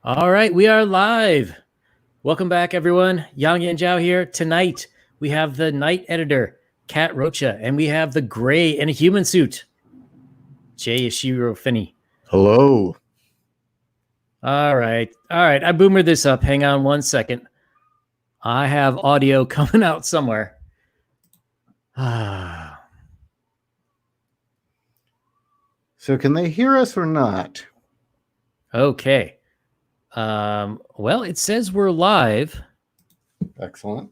All right, we are live. Welcome back, everyone. Yang Yan Zhao here. Tonight, we have the night editor, Kat Rocha, and we have the gray in a human suit, Ishiro Finney. Hello. All right. I boomered this up. Hang on one second. I have audio coming out somewhere. So can they hear us or not? Okay. Well, it says we're live. Excellent.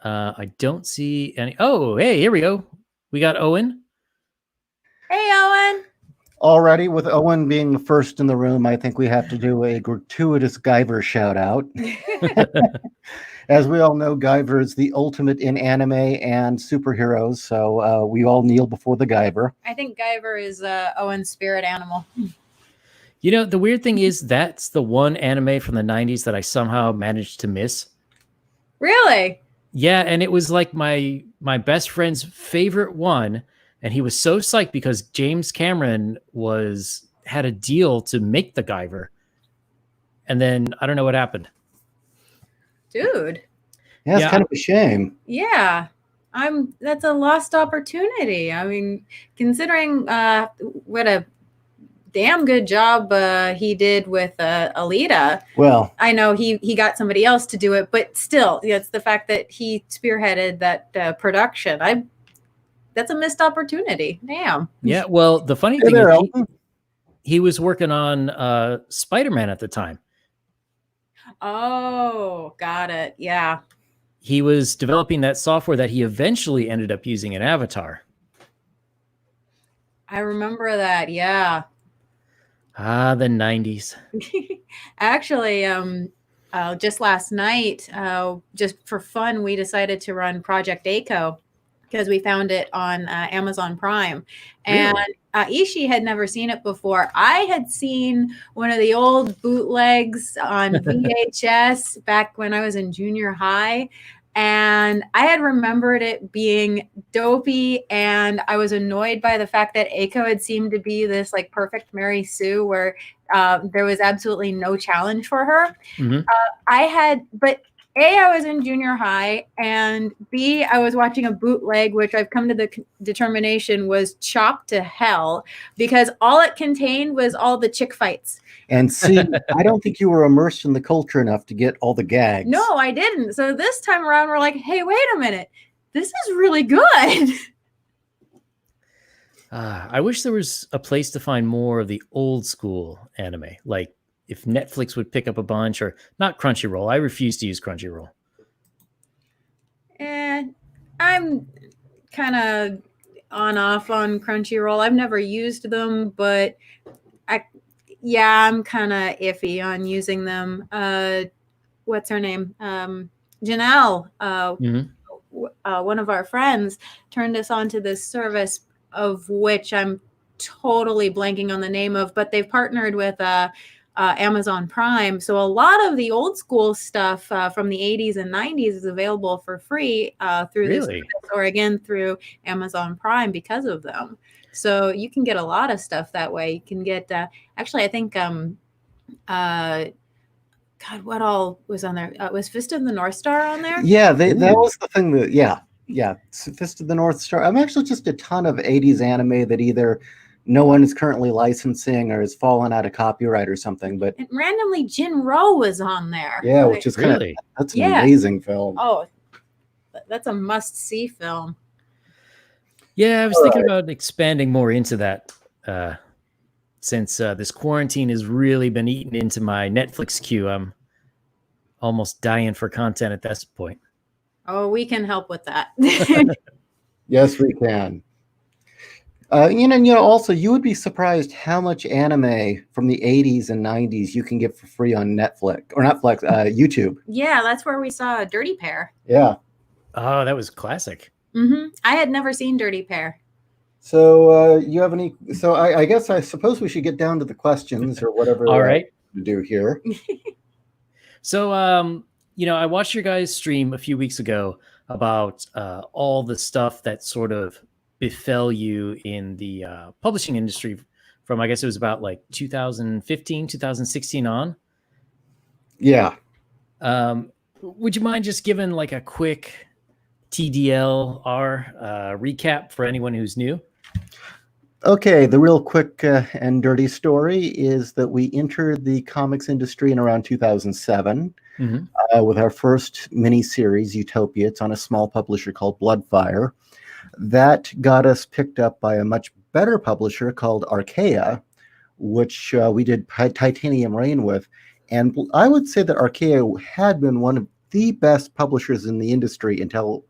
I don't see any. Oh, hey, here we go. We got Owen. Hey, Owen. Already, with Owen being the first in the room, I think we have to do a gratuitous Guyver shout out. As we all know, Guyver is the ultimate in anime and superheroes, so we all kneel before the Guyver. I think Guyver is Owen's spirit animal. You know, the weird thing is that's the one anime from the 90s that I somehow managed to miss. Really? Yeah, and it was like my best friend's favorite one, and he was so psyched because James Cameron had a deal to make the Guyver. And then I don't know what happened. Dude. Yeah, it's kind of a shame. Yeah. That's a lost opportunity. I mean, considering what a damn good job he did with Alita. Well, I know he got somebody else to do it, but still, it's the fact that he spearheaded that production. That's a missed opportunity. Damn. Yeah, well, the funny thing is he was working on Spider-Man at the time. Oh, got it. Yeah. He was developing that software that he eventually ended up using in Avatar. I remember that. Yeah. The 90s. Actually, just last night, just for fun, we decided to run Project ACO because we found it on Amazon Prime. And Ishii had never seen it before. I had seen one of the old bootlegs on VHS back when I was in junior high. And I had remembered it being dopey, and I was annoyed by the fact that Aiko had seemed to be this like perfect Mary Sue where there was absolutely no challenge for her. Mm-hmm. But A, I was in junior high, and B, I was watching a bootleg, which I've come to the determination was chopped to hell because all it contained was all the chick fights. And see, I don't think you were immersed in the culture enough to get all the gags. No, I didn't. So this time around, we're like, hey, wait a minute. This is really good. I wish there was a place to find more of the old school anime. Like if Netflix would pick up a bunch, or not Crunchyroll. I refuse to use Crunchyroll. I'm kind of on-off on Crunchyroll. I've never used them, but I'm kind of iffy on using them. What's her name? Janelle, one of our friends, turned us on to this service of which I'm totally blanking on the name of, but they've partnered with Amazon Prime. So a lot of the old school stuff from the 80s and 90s is available for free through this service, or again through Amazon Prime because of them. So you can get a lot of stuff that way. You can get, actually, I think, God, what all was on there? Was Fist of the North Star on there? Yeah, that was the thing that, yeah. Fist of the North Star. I'm actually just a ton of 80s anime that either no one is currently licensing or has fallen out of copyright or something. But and randomly, Jinro was on there. Yeah, which is really that's an amazing film. Oh, that's a must-see film. Yeah, I was thinking about expanding more into that since this quarantine has really been eating into my Netflix queue. I'm almost dying for content at this point. Oh, we can help with that. Yes, we can. Also, you would be surprised how much anime from the 80s and 90s you can get for free on YouTube. Yeah, that's where we saw Dirty Pair. Yeah. Oh, that was classic. Mm-hmm. I had never seen Dirty Pair. So you have any? So I suppose we should get down to the questions or whatever. All right. To do here. So I watched your guys' stream a few weeks ago about all the stuff that sort of befell you in the publishing industry from, I guess it was about like 2015, 2016 on. Yeah. Would you mind just giving like a quick TDLR recap for anyone who's new? Okay, the real quick and dirty story is that we entered the comics industry in around 2007 with our first mini-series, Utopia. It's on a small publisher called Bloodfire. That got us picked up by a much better publisher called Archaea, which we did Titanium Rain with. And I would say that Archaea had been one of the best publishers in the industry until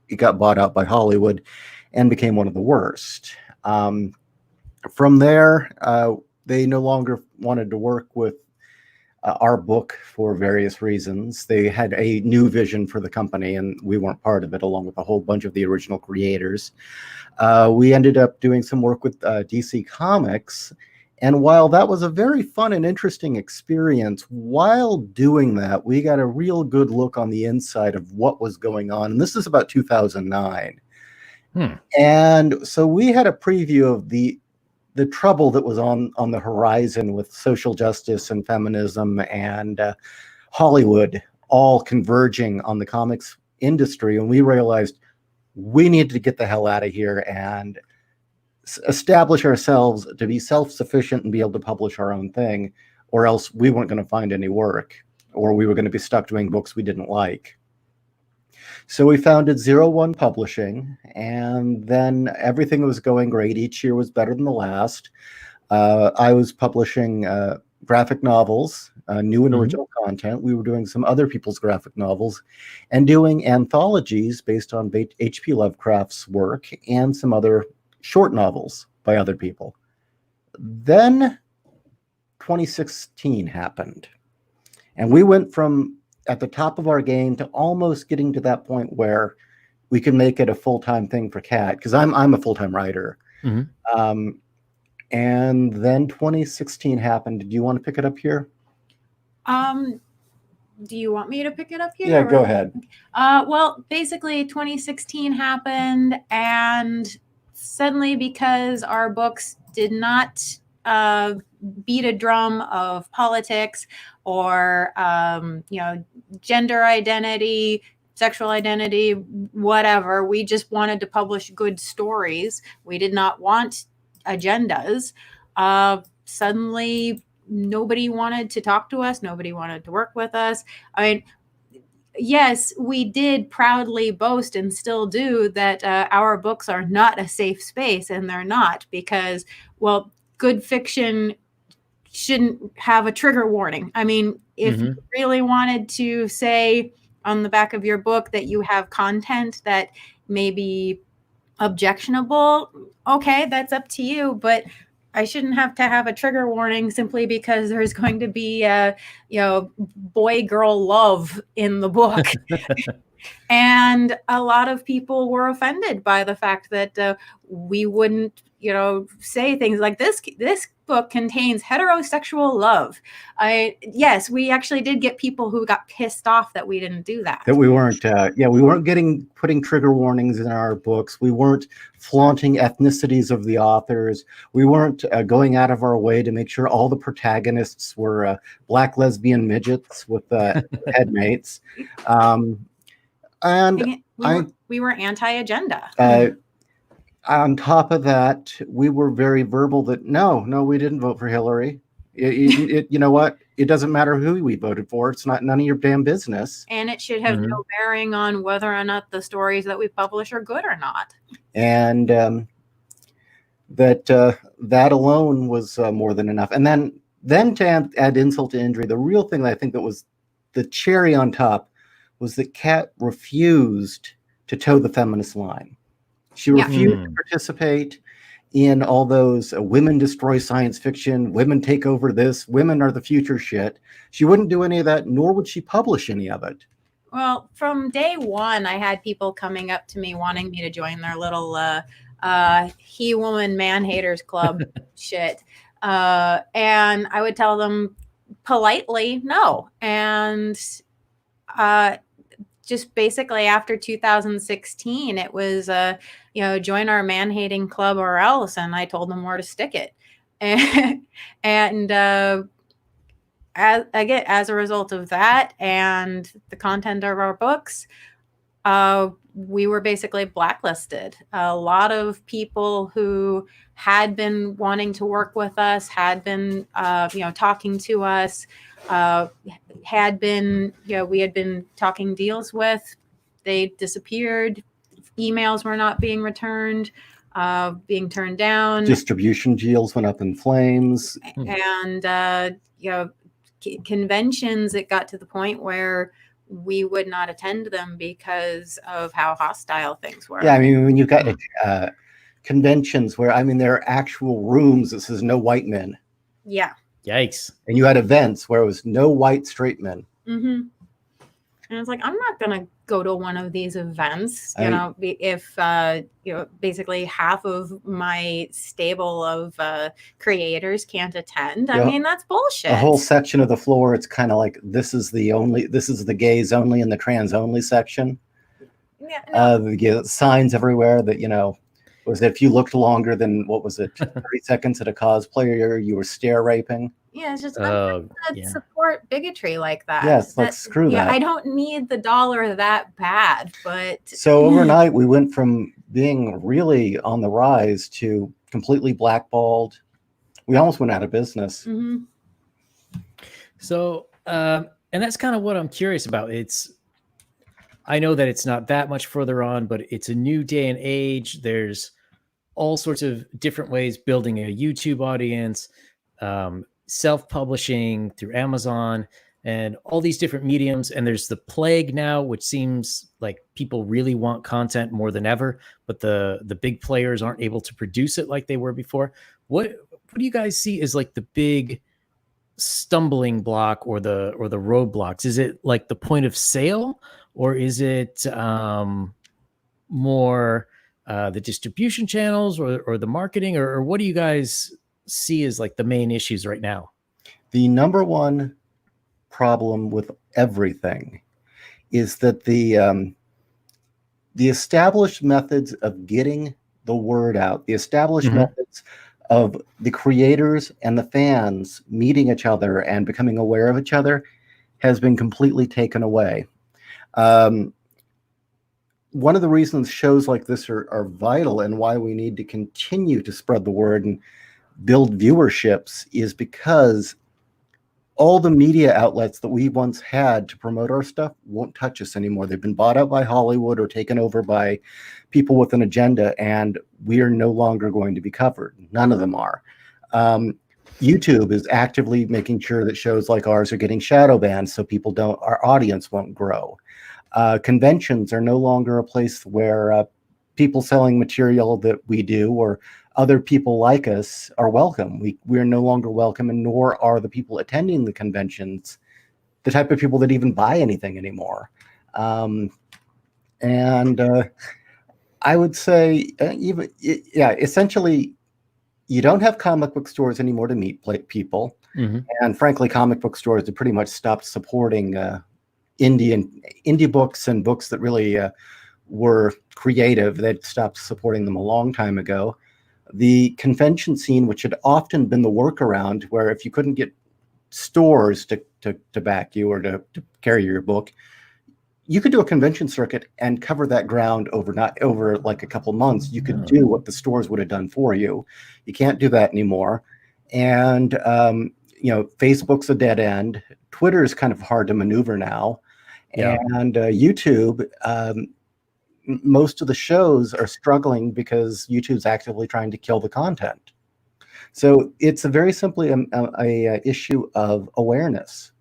it got bought out by Hollywood and became one of the worst. From there, they no longer wanted to work with our book for various reasons. They had a new vision for the company, and we weren't part of it, along with a whole bunch of the original creators. We ended up doing some work with DC Comics, and while that was a very fun and interesting experience, while doing that, we got a real good look on the inside of what was going on, and this is about 2009. And so we had a preview of the trouble that was on the horizon with social justice and feminism and Hollywood all converging on the comics industry. And we realized we needed to get the hell out of here and establish ourselves to be self-sufficient and be able to publish our own thing, or else we weren't going to find any work, or we were going to be stuck doing books we didn't like. So we founded 01 Publishing, and then everything was going great. Each year was better than the last. I was publishing graphic novels, new and original content. We were doing some other people's graphic novels and doing anthologies based on H.P. Lovecraft's work and some other short novels by other people. Then 2016 happened, and we went from at the top of our game to almost getting to that point where we can make it a full-time thing for Cat, because I'm a full-time writer. And then 2016 happened. Do you want to pick it up here? Do you want me to pick it up here? Yeah, go ahead. Well, basically 2016 happened, and suddenly, because our books did not beat a drum of politics or gender identity, sexual identity, whatever, we just wanted to publish good stories. We did not want agendas. Suddenly nobody wanted to talk to us. Nobody wanted to work with us. I mean, yes, we did proudly boast and still do that our books are not a safe space, and they're not, because, well, good fiction shouldn't have a trigger warning. I mean, if you really wanted to say on the back of your book that you have content that may be objectionable, okay, that's up to you, but I shouldn't have to have a trigger warning simply because there's going to be boy-girl love in the book. And a lot of people were offended by the fact that we wouldn't, say things like this book contains heterosexual love. Yes, we actually did get people who got pissed off that we didn't do that. That we weren't, we weren't putting trigger warnings in our books. We weren't flaunting ethnicities of the authors. We weren't going out of our way to make sure all the protagonists were black lesbian midgets with headmates. And we were anti-agenda. On top of that, we were very verbal that no, we didn't vote for Hillary. You know what? It doesn't matter who we voted for. It's none of your damn business. And it should have no bearing on whether or not the stories that we publish are good or not. And that alone was more than enough. And then to add insult to injury, the real thing that I think that was the cherry on top was that Kat refused to toe the feminist line. She refused to participate in all those women destroy science fiction, women take over this, women are the future shit. She wouldn't do any of that, nor would she publish any of it. Well, from day one, I had people coming up to me wanting me to join their little he-woman man-haters club shit. And I would tell them politely no. And just basically after 2016, it was, join our man-hating club or else. And I told them where to stick it. And as a result of that and the content of our books, we were basically blacklisted. A lot of people who had been wanting to work with us, had been, talking to us, had been, we had been talking deals with, they disappeared. Emails were not being returned, being turned down. Distribution deals went up in flames. And, conventions, it got to the point where we would not attend them because of how hostile things were. Yeah, I mean, when you've got conventions where, I mean, there are actual rooms that says no white men. Yeah. Yikes. And you had events where it was no white straight men. Mm-hmm. And I was like, I'm not going to go to one of these events, if, basically half of my stable of creators can't attend. I mean, that's bullshit. A whole section of the floor, it's kind of like, this is the gays only and the trans only section. Yeah, no. The signs everywhere that, was that if you looked longer than, 30 seconds at a cosplayer, you were stare raping. Yeah, it's just, I'm not going to support bigotry like that. Yes, like screw that. I don't need the dollar that bad, but... So overnight, we went from being really on the rise to completely blackballed. We almost went out of business. Mm-hmm. So, and that's kind of what I'm curious about. I know that it's not that much further on, but it's a new day and age. There's all sorts of different ways building a YouTube audience, self-publishing through Amazon, and all these different mediums. And there's the plague now, which seems like people really want content more than ever, but the big players aren't able to produce it like they were before. What do you guys see as like the big stumbling block or the roadblocks? Is it like the point of sale, or is it more the distribution channels or the marketing, or what do you guys see as like the main issues right now? The number one problem with everything is that the established methods of getting the word out, the established methods of the creators and the fans meeting each other and becoming aware of each other has been completely taken away. One of the reasons shows like this are vital and why we need to continue to spread the word and build viewerships is because all the media outlets that we once had to promote our stuff won't touch us anymore. They've been bought out by Hollywood or taken over by people with an agenda, and we are no longer going to be covered. None of them are. YouTube is actively making sure that shows like ours are getting shadow banned so our audience won't grow. Conventions are no longer a place where people selling material that we do or other people like us are welcome. We're no longer welcome, and nor are the people attending the conventions the type of people that even buy anything anymore. And I would say essentially, you don't have comic book stores anymore to meet people. And frankly, comic book stores have pretty much stopped supporting indie books and books that really were creative. They'd stopped supporting them a long time ago. The convention scene, which had often been the workaround, where if you couldn't get stores to back you or to carry your book, you could do a convention circuit and cover that ground over like a couple months. You could do what the stores would have done for you. You can't do that anymore. And Facebook's a dead end. Twitter is kind of hard to maneuver now. Yeah. And YouTube, most of the shows are struggling because YouTube's actively trying to kill the content. So it's a very simply a issue of awareness.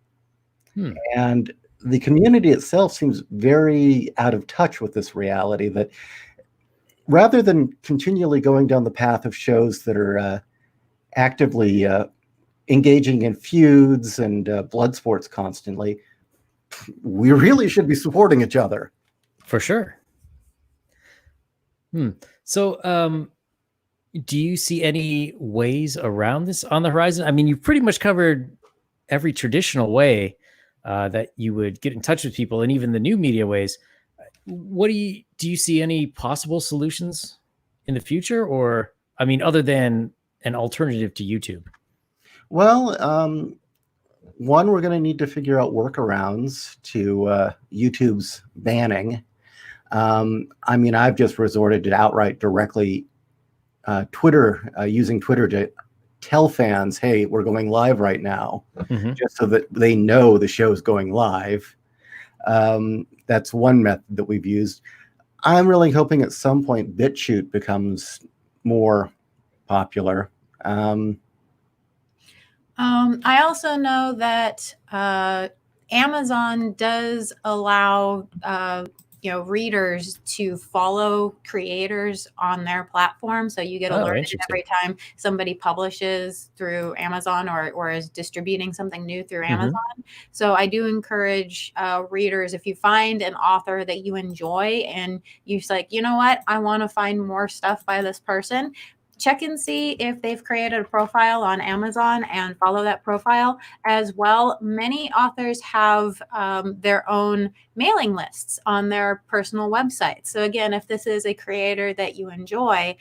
And the community itself seems very out of touch with this reality, that rather than continually going down the path of shows that are actively engaging in feuds and blood sports constantly, we really should be supporting each other. For sure. So do you see any ways around this on the horizon? I mean, you've pretty much covered every traditional way that you would get in touch with people, and even the new media ways. Do you see any possible solutions in the future, or, I mean, other than an alternative to YouTube? Well, One, we're going to need to figure out workarounds to YouTube's banning. I mean, I've just resorted to outright directly using Twitter to tell fans, hey, we're going live right now, just so that they know the show's going live. That's one method that we've used. I'm really hoping at some point BitChute becomes more popular. I also know that Amazon does allow readers to follow creators on their platform, so you get alerted every time somebody publishes through Amazon or is distributing something new through Amazon. So I do encourage readers, if you find an author that you enjoy and you're like, you know what, I want to find more stuff by this person, check and see if they've created a profile on Amazon and follow that profile as well. Many authors have their own mailing lists on their personal websites. So again, if this is a creator that you enjoy,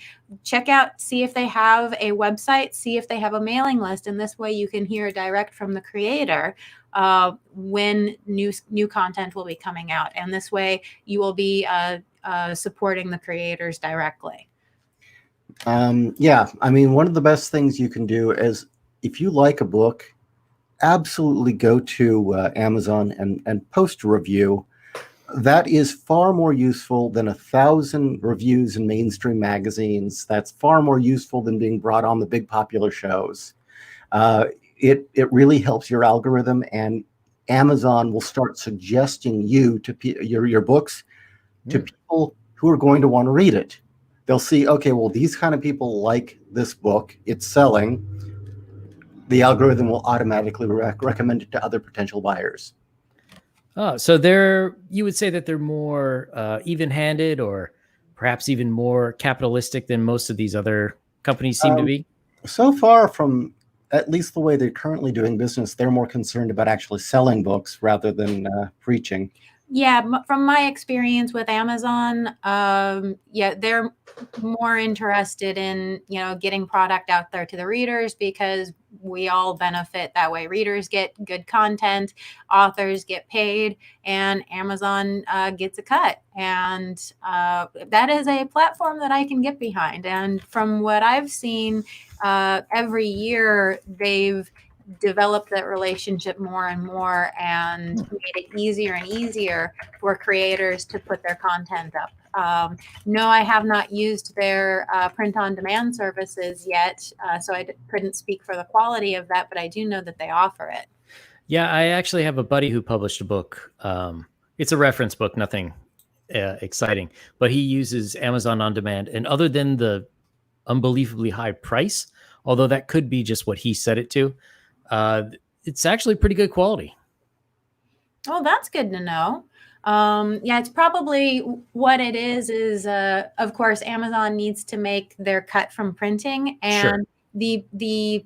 check out, see if they have a website, see if they have a mailing list. And this way you can hear direct from the creator when new content will be coming out. And this way you will be supporting the creators directly. Yeah, I mean, one of the best things you can do is if you like a book, absolutely go to Amazon and post a review. That is far more useful than 1,000 reviews in mainstream magazines. That's far more useful than being brought on the big popular shows. It really helps your algorithm, and Amazon will start suggesting you to your books to people who are going to want to read it. They'll see, okay, well, these kind of people like this book. It's selling. The algorithm will automatically recommend it to other potential buyers. Oh, so you would say that they're more even-handed, or perhaps even more capitalistic than most of these other companies seem to be? So far, from at least the way they're currently doing business, they're more concerned about actually selling books rather than preaching. Yeah, from my experience with Amazon, they're more interested in, getting product out there to the readers, because we all benefit that way. Readers get good content, authors get paid, and Amazon gets a cut. And that is a platform that I can get behind. And from what I've seen, every year they've developed that relationship more and more and made it easier and easier for creators to put their content up. No, I have not used their print-on-demand services yet, so I couldn't speak for the quality of that, but I do know that they offer it. Yeah, I actually have a buddy who published a book. It's a reference book, nothing exciting, but he uses Amazon On Demand, and other than the unbelievably high price, although that could be just what he set it to, it's actually pretty good quality. Oh, that's good to know. Yeah, it's probably what it is, of course, Amazon needs to make their cut from printing. And the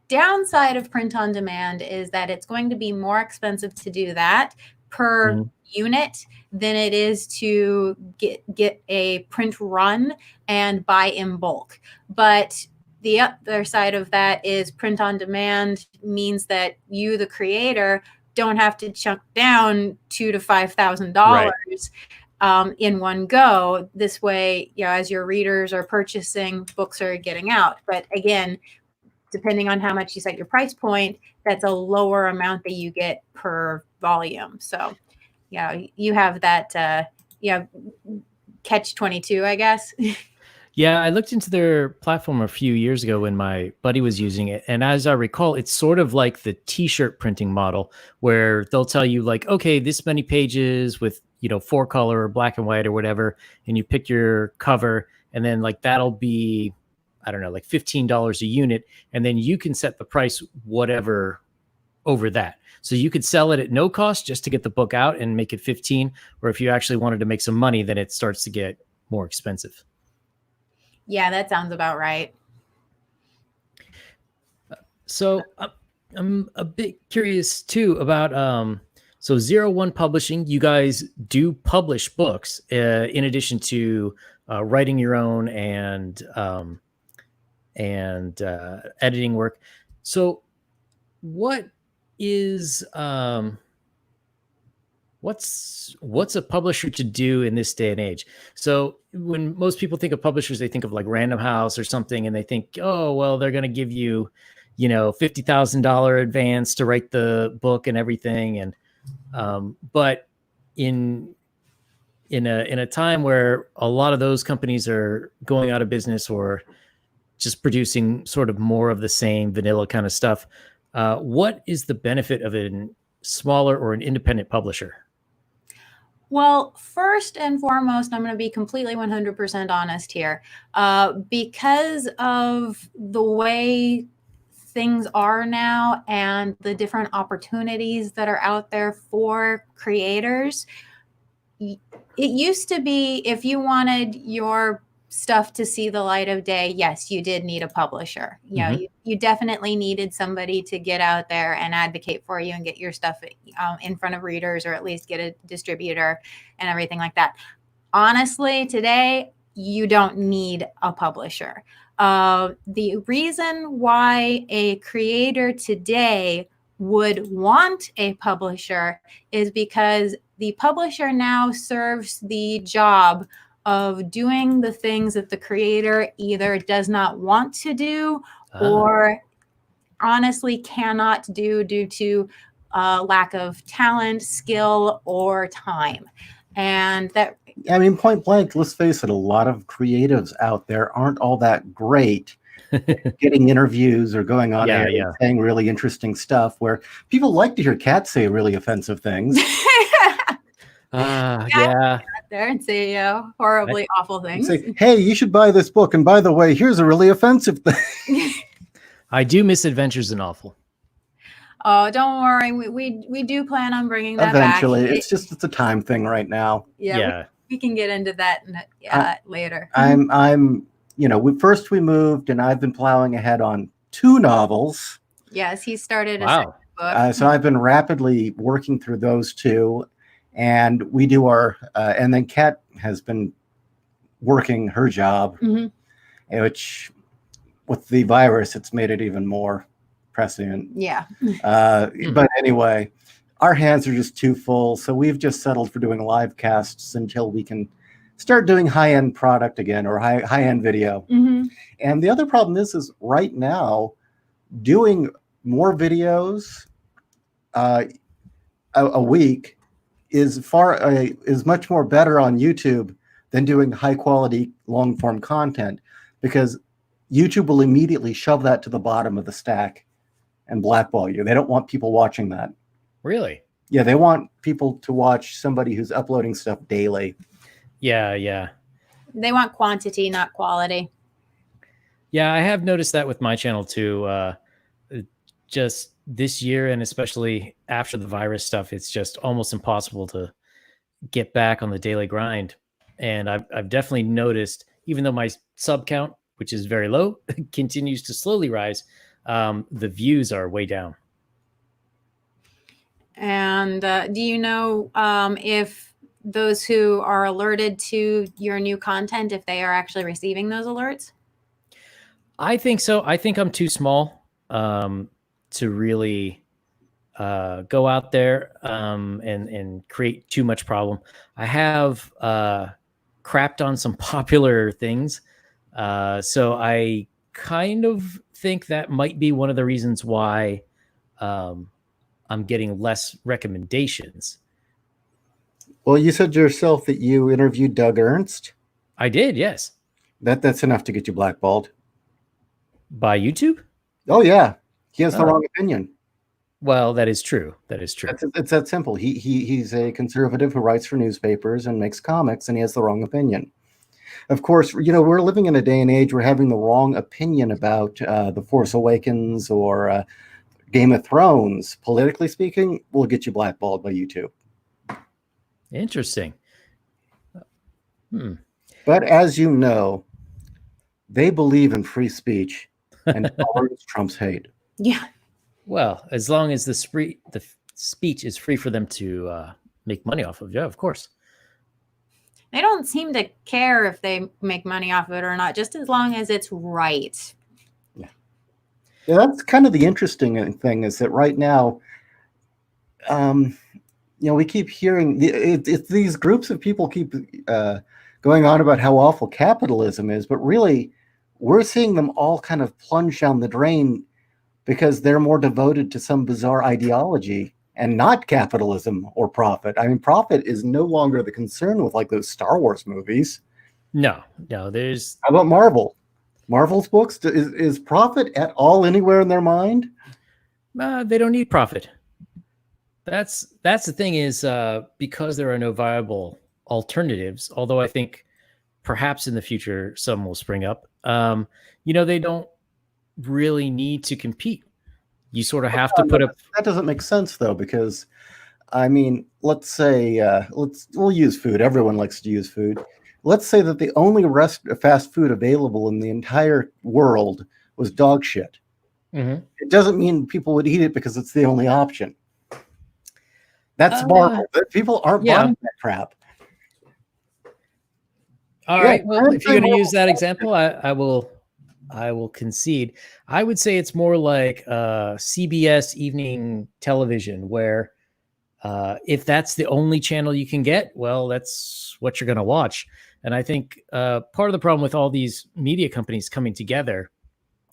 downside of print on demand is that it's going to be more expensive to do that per unit than it is to get a print run and buy in bulk. But the other side of that is print on demand means that you, the creator, don't have to chunk down $2,000 to $5,000 in one go. This way, as your readers are purchasing, books are getting out. But again, depending on how much you set your price point, that's a lower amount that you get per volume. So, you have that, catch-22, I guess. Yeah, I looked into their platform a few years ago when my buddy was using it. And as I recall, it's sort of like the t-shirt printing model, where they'll tell you like, okay, this many pages with, 4-color or black and white or whatever. And you pick your cover, and then like, that'll be, I don't know, like $15 a unit. And then you can set the price, whatever over that. So you could sell it at no cost just to get the book out and make it 15. Or if you actually wanted to make some money, then it starts to get more expensive. Yeah, that sounds about right. So I'm a bit curious too about so 01 Publishing. You guys do publish books in addition to writing your own and editing work. So what is what's a publisher to do in this day and age? So when most people think of publishers, they think of like Random House or something, and they think, oh, well, they're going to give you, $50,000 advance to write the book and everything. And but in a time where a lot of those companies are going out of business or just producing sort of more of the same vanilla kind of stuff, what is the benefit of a smaller or an independent publisher? Well, first and foremost, I'm going to be completely 100% honest here. Because of the way things are now and the different opportunities that are out there for creators, it used to be if you wanted your stuff to see the light of day, yes, you did need a publisher. You definitely needed somebody to get out there and advocate for you and get your stuff in front of readers, or at least get a distributor and everything like that. Honestly, today, you don't need a publisher. The reason why a creator today would want a publisher is because the publisher now serves the job of doing the things that the creator either does not want to do or honestly cannot do due to lack of talent, skill, or time. And that, I mean, point blank, let's face it, a lot of creatives out there aren't all that great at getting interviews or going on air and saying really interesting stuff, where people like to hear cats say really offensive things. There and say horribly awful things. Say, hey, you should buy this book, and by the way, here's a really offensive thing. I do miss Adventures in Awful. Oh, don't worry, we do plan on bringing that eventually. back. It's a time thing right now. We can get into that later. First we moved, and I've been plowing ahead on 2 novels. Yes, he started a second book. So I've been rapidly working through those 2. And we do and then Kat has been working her job, which with the virus, it's made it even more prescient. Yeah. But anyway, our hands are just too full. So we've just settled for doing live casts until we can start doing high-end product again, or high-end video. And the other problem is right now, doing more videos a week is much more better on YouTube than doing high quality long form content, because YouTube will immediately shove that to the bottom of the stack and blackball you. They don't want people watching that. Really? Yeah, they want people to watch somebody who's uploading stuff daily. Yeah. They want quantity, not quality. Yeah, I have noticed that with my channel too. Just this year, and especially after the virus stuff, it's just almost impossible to get back on the daily grind. And I've definitely noticed, even though my sub count, which is very low, continues to slowly rise, the views are way down. And do you know if those who are alerted to your new content, if they are actually receiving those alerts? I think so. I think I'm too small to really go out there and create too much problem. I have crapped on some popular things. So I kind of think that might be one of the reasons why I'm getting less recommendations. Well, you said yourself that you interviewed Doug Ernst. I did, yes. That's enough to get you blackballed. By YouTube? Oh, yeah. He has the wrong opinion. Well, that is true. That is true. It's that simple. He's a conservative who writes for newspapers and makes comics, and he has the wrong opinion. Of course, we're living in a day and age where having the wrong opinion about The Force Awakens or Game of Thrones, politically speaking, will get you blackballed by YouTube. Interesting. But as you know, they believe in free speech, and tolerance trumps hate. Yeah. Well, as long as the speech is free for them to make money off of, yeah, of course. They don't seem to care if they make money off of it or not, just as long as it's right. Yeah, that's kind of the interesting thing, is that right now we keep hearing it's these groups of people keep going on about how awful capitalism is, but really we're seeing them all kind of plunge down the drain because they're more devoted to some bizarre ideology and not capitalism or profit. I mean, profit is no longer the concern with like those Star Wars movies. No, there's... How about Marvel? Marvel's books, is profit at all anywhere in their mind? They don't need profit. That's the thing is because there are no viable alternatives, although I think perhaps in the future some will spring up. They don't really need to compete. You sort of have to put up... That doesn't make sense though, because I mean, let's say we'll use food. Everyone likes to use food. Let's say that the only fast food available in the entire world was dog shit. Mm-hmm. It doesn't mean people would eat it because it's the only option. That's Marvel. People aren't buying that crap. All right. Well, if you're going to use that example, I will concede. I would say it's more like CBS evening television, where if that's the only channel you can get, well, that's what you're going to watch. And I think part of the problem with all these media companies coming together,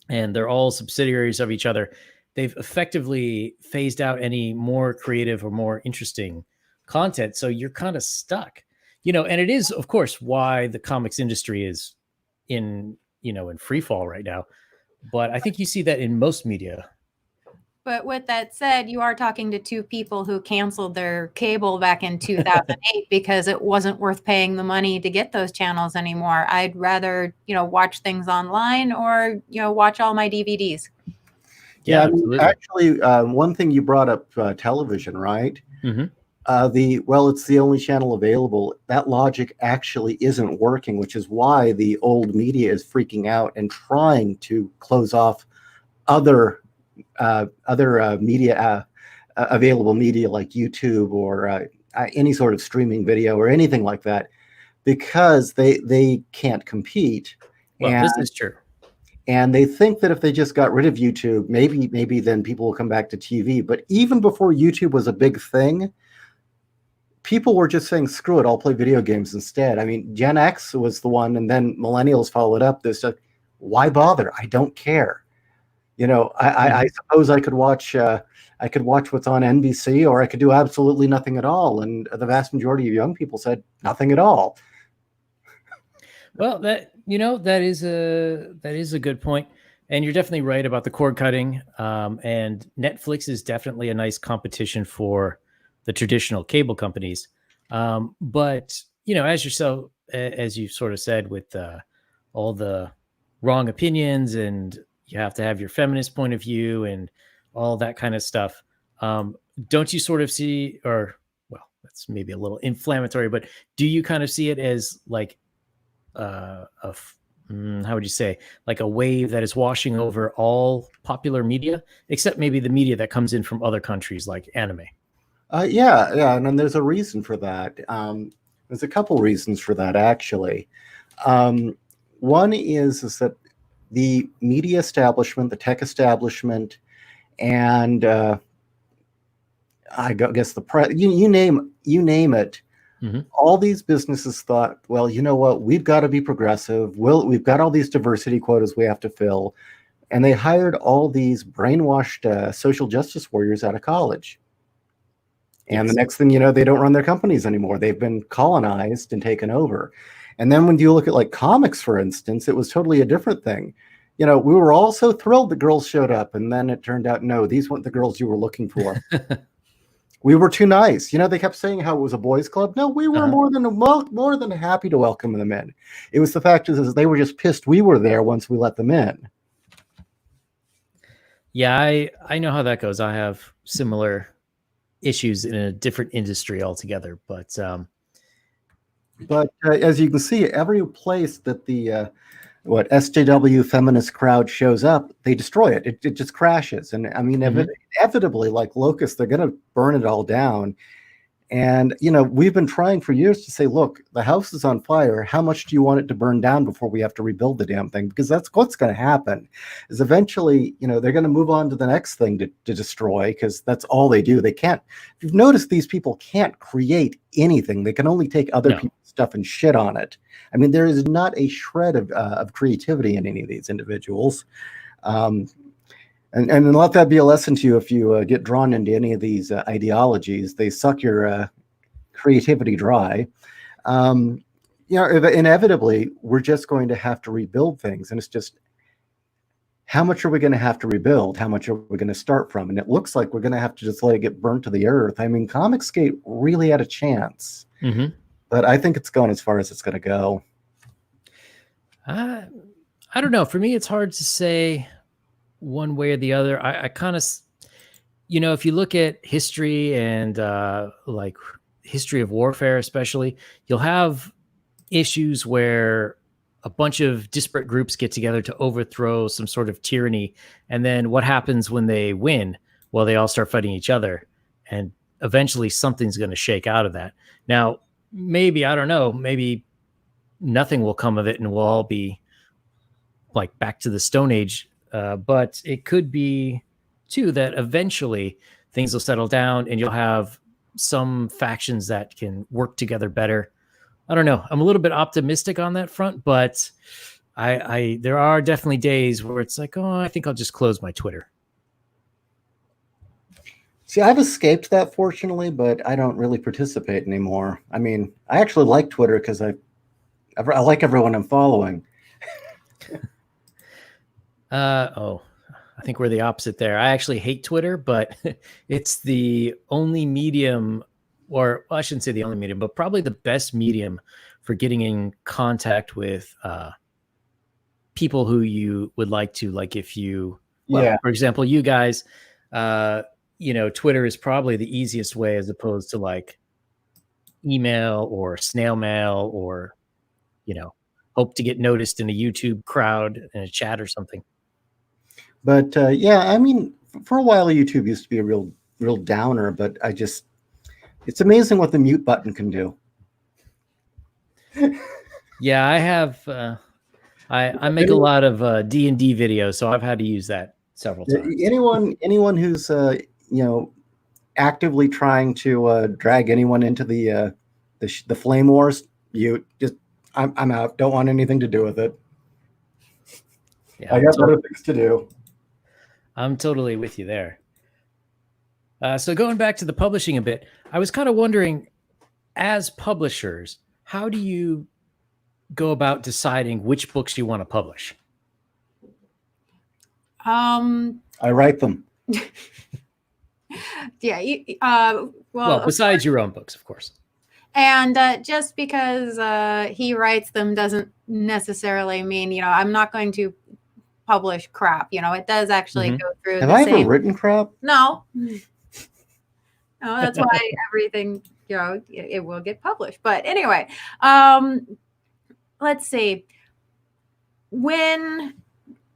and they're all subsidiaries of each other, they've effectively phased out any more creative or more interesting content. So you're kind of stuck, and it is, of course, why the comics industry is in free fall right now. But I think you see that in most media. But with that said, you are talking to two people who canceled their cable back in 2008 because it wasn't worth paying the money to get those channels anymore. I'd rather, watch things online or, watch all my DVDs. Yeah, actually, one thing you brought up, television, right? Mm-hmm. It's the only channel available. That logic actually isn't working, which is why the old media is freaking out and trying to close off other media, available media like YouTube or any sort of streaming video or anything like that, because they can't compete. Well, this is true. And they think that if they just got rid of YouTube, maybe then people will come back to TV. But even before YouTube was a big thing, people were just saying, screw it, I'll play video games instead. I mean, Gen X was the one, and then Millennials followed up. This, why bother? I don't care. I suppose I could watch what's on NBC, or I could do absolutely nothing at all. And the vast majority of young people said nothing at all. Well, that is a good point, and you're definitely right about the cord cutting. And Netflix is definitely a nice competition for the traditional cable companies. But as you sort of said, with all the wrong opinions, and you have to have your feminist point of view and all that kind of stuff. Don't you sort of see, or well, that's maybe a little inflammatory, but do you kind of see it as like how would you say, like a wave that is washing over all popular media, except maybe the media that comes in from other countries like anime? Yeah, and there's a reason for that. There's a couple reasons for that, actually. One is that the media establishment, the tech establishment, and I guess the press, you name it. Mm-hmm. All these businesses thought, well, you know what? We've got to be progressive. We've got all these diversity quotas we have to fill. And they hired all these brainwashed social justice warriors out of college. And the next thing you know, they don't run their companies anymore. They've been colonized and taken over. And then when you look at like comics, for instance, it was totally a different thing. We were all so thrilled the girls showed up. And then it turned out, no, these weren't the girls you were looking for. We were too nice. They kept saying how it was a boys' club. No, we were more than happy to welcome them in. It was the fact is they were just pissed we were there once we let them in. Yeah, I know how that goes. I have similar issues in a different industry altogether. But as you can see, every place that the SJW feminist crowd shows up, they destroy it. It just crashes. And I mean, inevitably, like locusts, they're going to burn it all down. And, we've been trying for years to say, look, the house is on fire. How much do you want it to burn down before we have to rebuild the damn thing? Because that's what's going to happen is eventually, they're going to move on to the next thing to destroy, because that's all they do. They can't, if you've noticed, these people can't create anything. They can only take other people's stuff and shit on it. I mean, there is not a shred of creativity in any of these individuals. And let that be a lesson to you if you get drawn into any of these ideologies. They suck your creativity dry. Inevitably, we're just going to have to rebuild things. And it's just, how much are we going to have to rebuild? How much are we going to start from? And it looks like we're going to have to just let it get burnt to the earth. I mean, Comicsgate really had a chance. Mm-hmm. But I think it's going as far as it's going to go. I don't know. For me, it's hard to say one way or the other. I kind of, if you look at history and like history of warfare, especially, you'll have issues where a bunch of disparate groups get together to overthrow some sort of tyranny. And then what happens when they win? Well, they all start fighting each other. And eventually something's going to shake out of that. Now, maybe, I don't know, maybe nothing will come of it and we'll all be like back to the Stone Age. But it could be, too, that eventually things will settle down and you'll have some factions that can work together better. I don't know. I'm a little bit optimistic on that front, but there are definitely days where it's like, oh, I think I'll just close my Twitter. See, I've escaped that, fortunately, but I don't really participate anymore. I mean, I actually like Twitter because I like everyone I'm following. I think we're the opposite there. I actually hate Twitter, but it's the only medium, or I shouldn't say the only medium, but probably the best medium for getting in contact with people who you would like to, like if you, for example, you guys, Twitter is probably the easiest way as opposed to like email or snail mail or, hope to get noticed in a YouTube crowd in a chat or something. But I mean, for a while, YouTube used to be a real downer, but it's amazing what the mute button can do. Yeah, I have, I make a lot of D&D videos, so I've had to use that several times. Anyone who's, actively trying to drag anyone into the flame wars, I'm out. Don't want anything to do with it. Yeah, I got better things to do. I'm totally with you there. So going back to the publishing a bit, I was kind of wondering, as publishers, how do you go about deciding which books you want to publish? I write them. Yeah. Well, besides your own books, of course. And just because he writes them doesn't necessarily mean, I'm not going to publish crap. It does actually go through. Have I ever written crap? No. No, that's why everything, it will get published. But anyway, let's see. When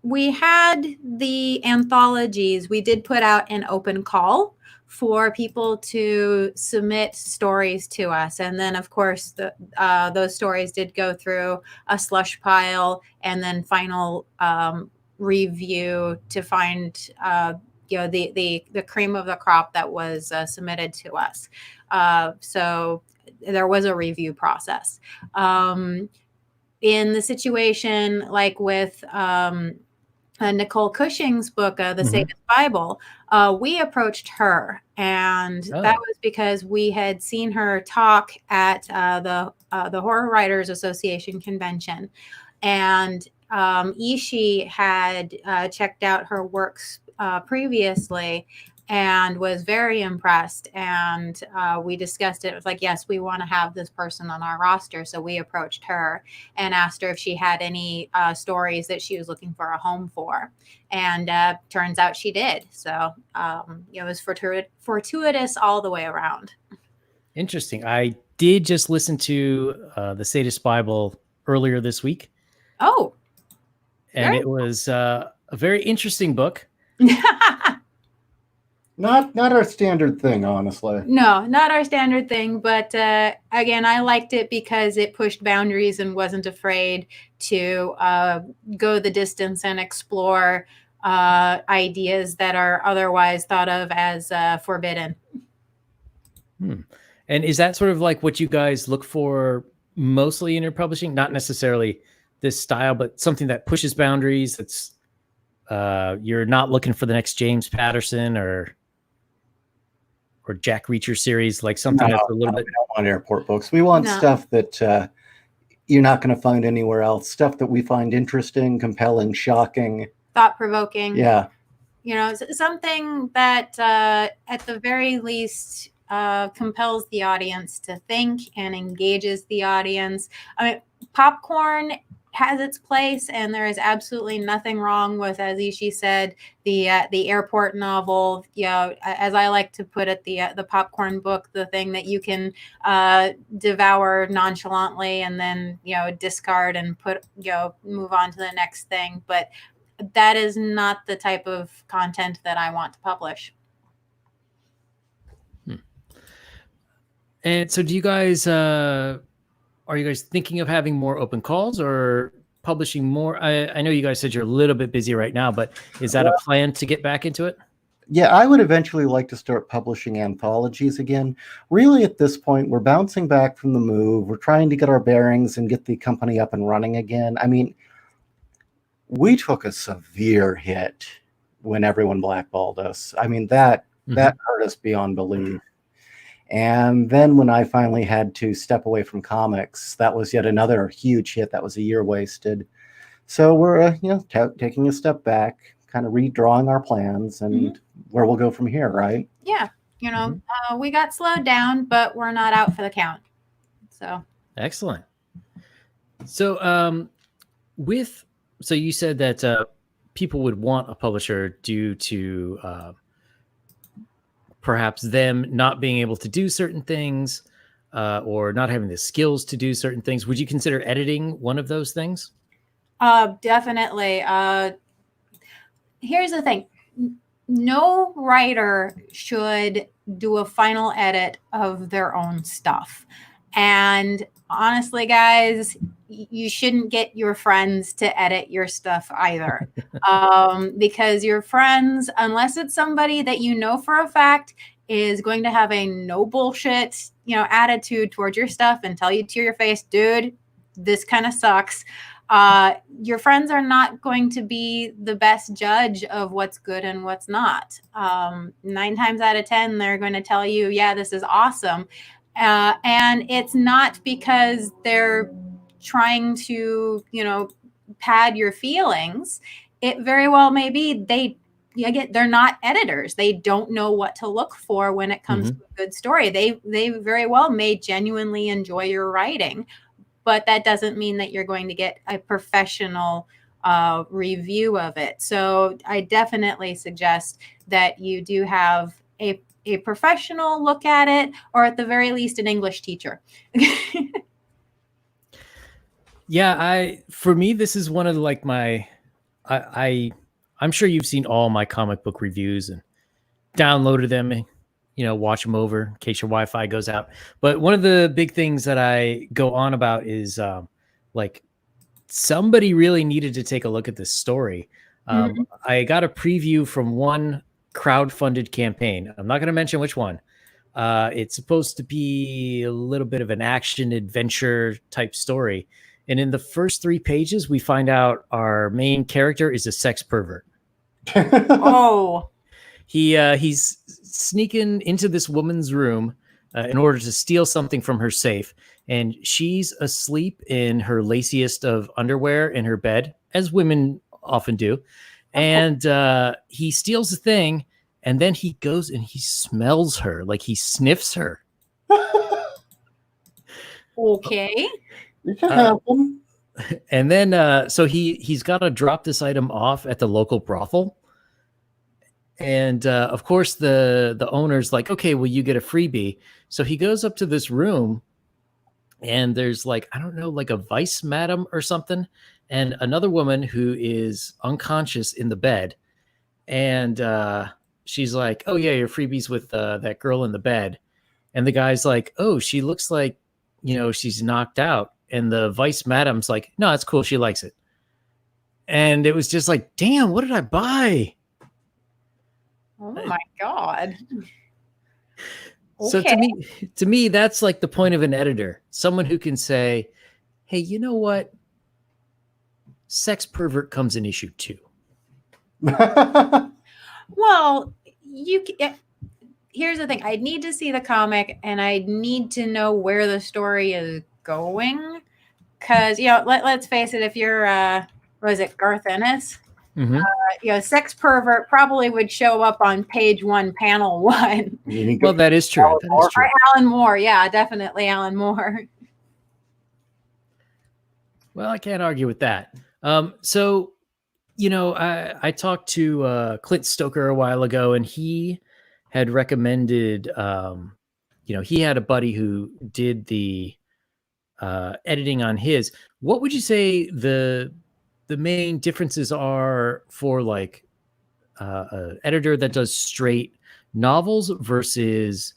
we had the anthologies, we did put out an open call for people to submit stories to us. And then, of course, those stories did go through a slush pile and then final review to find the cream of the crop that was submitted to us. So there was a review process. In the situation like with Nicole Cushing's book, The Sadist Bible, we approached her, and that was because we had seen her talk at the Horror Writers Association convention, and Ishii had checked out her works previously and was very impressed. And we discussed it. It was like, yes, we want to have this person on our roster. So we approached her and asked her if she had any stories that she was looking for a home for. And turns out she did. So it was fortuitous all the way around. Interesting. I did just listen to The Sadist Bible earlier this week. Oh. And it was a very interesting book. Not our standard thing, honestly. No, not our standard thing, but again, I liked it because it pushed boundaries and wasn't afraid to go the distance and explore ideas that are otherwise thought of as forbidden. And is that sort of like what you guys look for mostly in your publishing? Not necessarily this style, but something that pushes boundaries. That's you're not looking for the next James Patterson or Jack Reacher series, like something that's a little bit. We don't want airport books. We want stuff that you're not going to find anywhere else. Stuff that we find interesting, compelling, shocking, thought-provoking. Yeah. You know, something that at the very least compels the audience to think and engages the audience. I mean, popcorn has its place, and there is absolutely nothing wrong with, as Ishi said, the airport novel. You know, as I like to put it, the popcorn book, the thing that you can devour nonchalantly and then discard and move on to the next thing. But that is not the type of content that I want to publish. And so, do you guys? Are you guys thinking of having more open calls or publishing more? I know you guys said you're a little bit busy right now, but is that a plan to get back into it? Yeah, I would eventually like to start publishing anthologies again. Really, at this point, we're bouncing back from the move. We're trying to get our bearings and get the company up and running again. I mean, we took a severe hit when everyone blackballed us. I mean, that hurt us beyond belief. And then when I finally had to step away from comics, that was yet another huge hit. That was a year wasted. So we're taking a step back, kind of redrawing our plans and where we'll go from here, right? Yeah, we got slowed down, but we're not out for the count. So excellent. So so you said that people would want a publisher due to perhaps them not being able to do certain things or not having the skills to do certain things. Would you consider editing one of those things? Definitely. Here's the thing. No writer should do a final edit of their own stuff. And honestly, guys, you shouldn't get your friends to edit your stuff either. Because your friends, unless it's somebody that you know for a fact is going to have a no bullshit, attitude towards your stuff and tell you to your face, dude, this kind of sucks. Your friends are not going to be the best judge of what's good and what's not. 9 times out of 10, they're going to tell you, yeah, this is awesome. And it's not because they're trying to, pad your feelings. It very well may be they're not editors. They don't know what to look for when it comes to a good story. They very well may genuinely enjoy your writing, but that doesn't mean that you're going to get a professional review of it. So I definitely suggest that you do have a professional look at it, or at the very least, an English teacher. Yeah, for me, this is one of like I'm sure you've seen all my comic book reviews and downloaded them, watch them over in case your Wi-Fi goes out. But one of the big things that I go on about is like somebody really needed to take a look at this story. I got a preview from one crowdfunded campaign. I'm not going to mention which one. It's supposed to be a little bit of an action adventure type story. And in the first 3 pages, we find out our main character is a sex pervert. Oh. He's sneaking into this woman's room in order to steal something from her safe. And she's asleep in her laciest of underwear in her bed, as women often do. And he steals the thing, and then he goes and he smells her, like he sniffs her. Okay. It can happen. And then so he's got to drop this item off at the local brothel. And of course, the owner's like, okay, well, you get a freebie. So he goes up to this room, and there's like, I don't know, like a vice madam or something, and another woman who is unconscious in the bed. And she's like, "Oh yeah, your freebies with that girl in the bed," and the guy's like, "Oh, she looks like, she's knocked out," and the vice madam's like, "No, it's cool. She likes it." And it was just like, damn, what did I buy? Oh my God. So to me, that's like the point of an editor, someone who can say, "Hey, you know what? Sex pervert comes in issue 2." Well, here's the thing. I need to see the comic and I need to know where the story is going. Because, let's face it, if you're, what is it, Garth Ennis? Mm-hmm. Sex pervert probably would show up on page 1, panel 1. Well, that is true. That is true. Or Alan Moore. Yeah, definitely Alan Moore. Well, I can't argue with that. So, I talked to Clint Stoker a while ago, and he had recommended, he had a buddy who did the editing on his. What would you say the main differences are for like an editor that does straight novels versus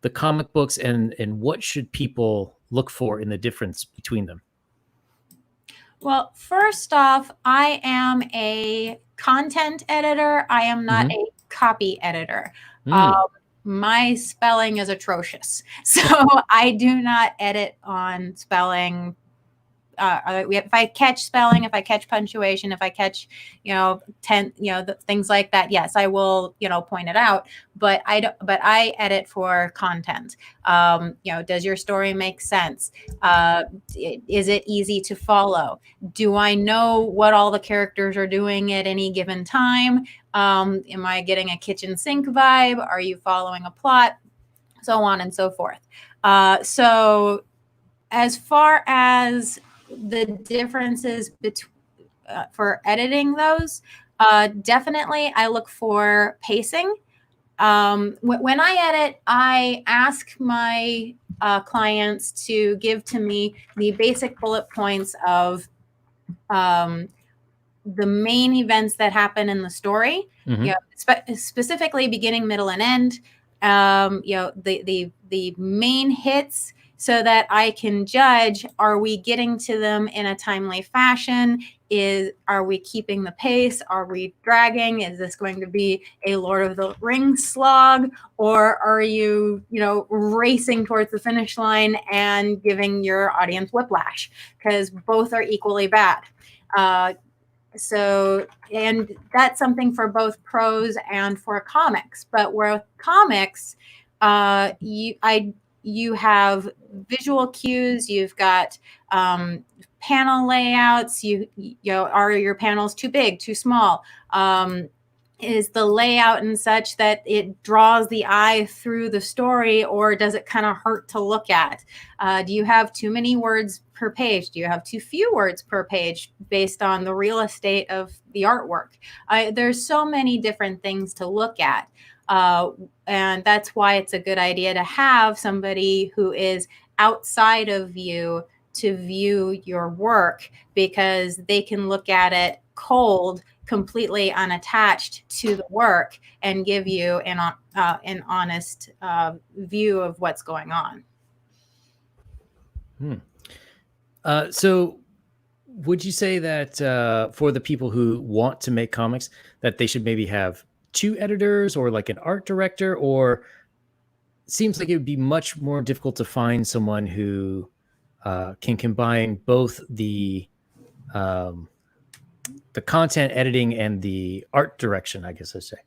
the comic books, and what should people look for in the difference between them? Well, first off, I am a content editor. I am not a copy editor. My spelling is atrocious. So I do not edit on spelling. If I catch spelling, if I catch punctuation, if I catch, things like that, yes, I will, point it out. But I edit for content. Does your story make sense? Is it easy to follow? Do I know what all the characters are doing at any given time? Am I getting a kitchen sink vibe? Are you following a plot? So on and so forth. So as far as the differences between for editing those, definitely I look for pacing. When I edit, I ask my clients to give to me the basic bullet points of the main events that happen in the story, specifically beginning, middle, and end. The main hits, so that I can judge, are we getting to them in a timely fashion? Are we keeping the pace? Are we dragging? Is this going to be a Lord of the Rings slog? Or are you, racing towards the finish line and giving your audience whiplash? Because both are equally bad. And that's something for both prose and for comics. But where comics, you have visual cues, you've got panel layouts, are your panels too big, too small? Is the layout and such that it draws the eye through the story, or does it kind of hurt to look at? Do you have too many words per page? Do you have too few words per page based on the real estate of the artwork? There's so many different things to look at. And that's why it's a good idea to have somebody who is outside of you to view your work, because they can look at it cold, completely unattached to the work, and give you an honest view of what's going on. So would you say that for the people who want to make comics, that they should maybe have 2 editors or like an art director? Or it seems like it would be much more difficult to find someone who can combine both the content editing and the art direction, I guess I'd say.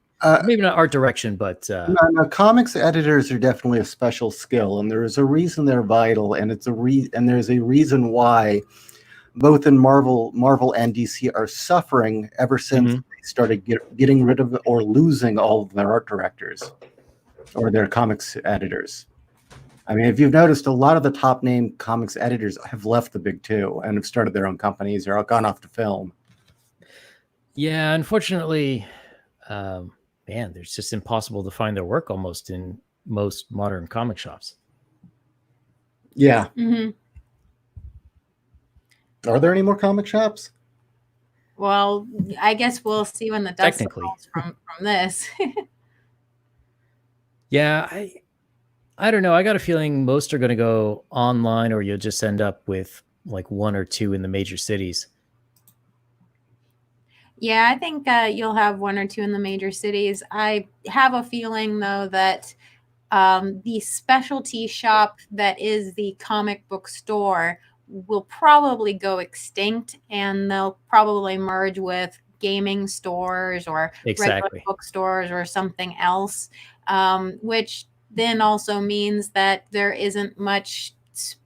Maybe not art direction, but no, comics editors are definitely a special skill, and there is a reason they're vital, and and there's a reason why both in Marvel and DC are suffering ever since they started getting rid of or losing all of their art directors or their comics editors. I mean, if you've noticed, a lot of the top name comics editors have left the big 2 and have started their own companies or gone off to film. Yeah, unfortunately, there's just impossible to find their work almost in most modern comic shops. Yeah. Are there any more comic shops? Well, I guess we'll see when the dust settles from this. Yeah, I don't know. I got a feeling most are going to go online, or you'll just end up with like one or two in the major cities. Yeah, I think you'll have one or two in the major cities. I have a feeling, though, that the specialty shop that is the comic book store will probably go extinct, and they'll probably merge with gaming stores or regular Exactly. bookstores or something else, which then also means that there isn't much.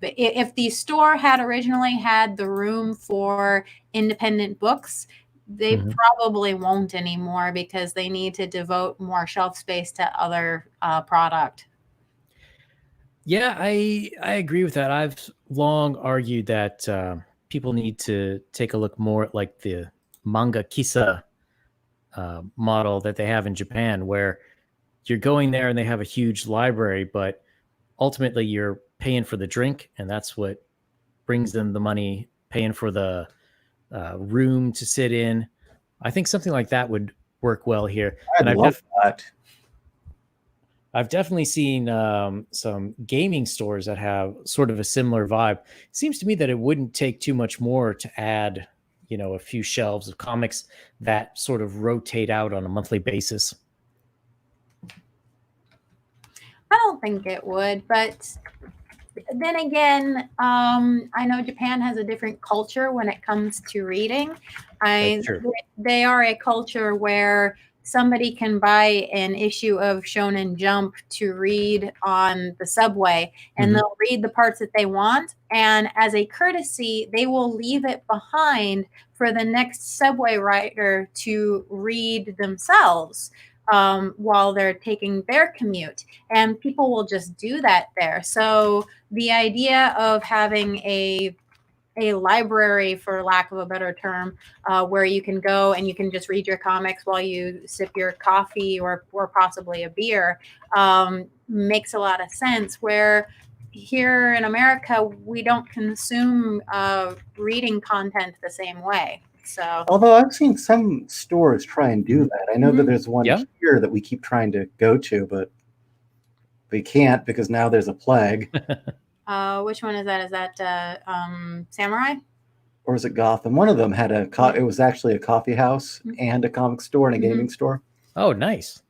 If the store had originally had the room for independent books, they Mhm. probably won't anymore because they need to devote more shelf space to other product. Yeah, I agree with that. I've long argued that people need to take a look more at like the manga kissa model that they have in Japan, where you're going there and they have a huge library, but ultimately you're paying for the drink, and that's what brings them the money, paying for the room to sit in. I think something like that would work well here. I'd And love that. I've definitely seen some gaming stores that have sort of a similar vibe. It seems to me that it wouldn't take too much more to add, a few shelves of comics that sort of rotate out on a monthly basis. I don't think it would, but then again, I know Japan has a different culture when it comes to reading. That's I true. They are a culture where somebody can buy an issue of Shonen Jump to read on the subway, and Hmm. they'll read the parts that they want, and as a courtesy, they will leave it behind for the next subway rider to read themselves while they're taking their commute, and people will just do that there. So the idea of having a library, for lack of a better term, where you can go and you can just read your comics while you sip your coffee or possibly a beer, makes a lot of sense. Where here in America, we don't consume reading content the same way. So, Although I've seen some stores try and do that. I know that Mhm. there's one Yeah. here that we keep trying to go to, but we can't because now there's a plague. Which one is that? Is that Samurai? Or is it Gotham? One of them had it was actually a coffee house and a comic store and a Mhm. gaming store. Oh, nice.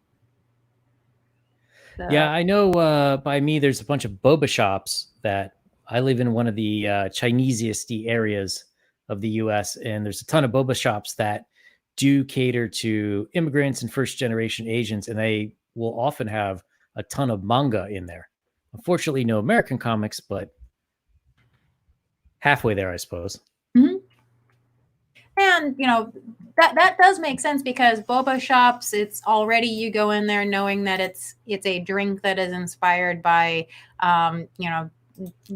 So, Yeah, I know by me there's a bunch of boba shops that I live in one of the Chinesiest areas of the US, and there's a ton of boba shops that do cater to immigrants and first generation Asians, and they will often have a ton of manga in there. Unfortunately, no American comics, but halfway there, I suppose. Mhm. And that does make sense because boba shops, it's already, you go in there knowing that it's a drink that is inspired by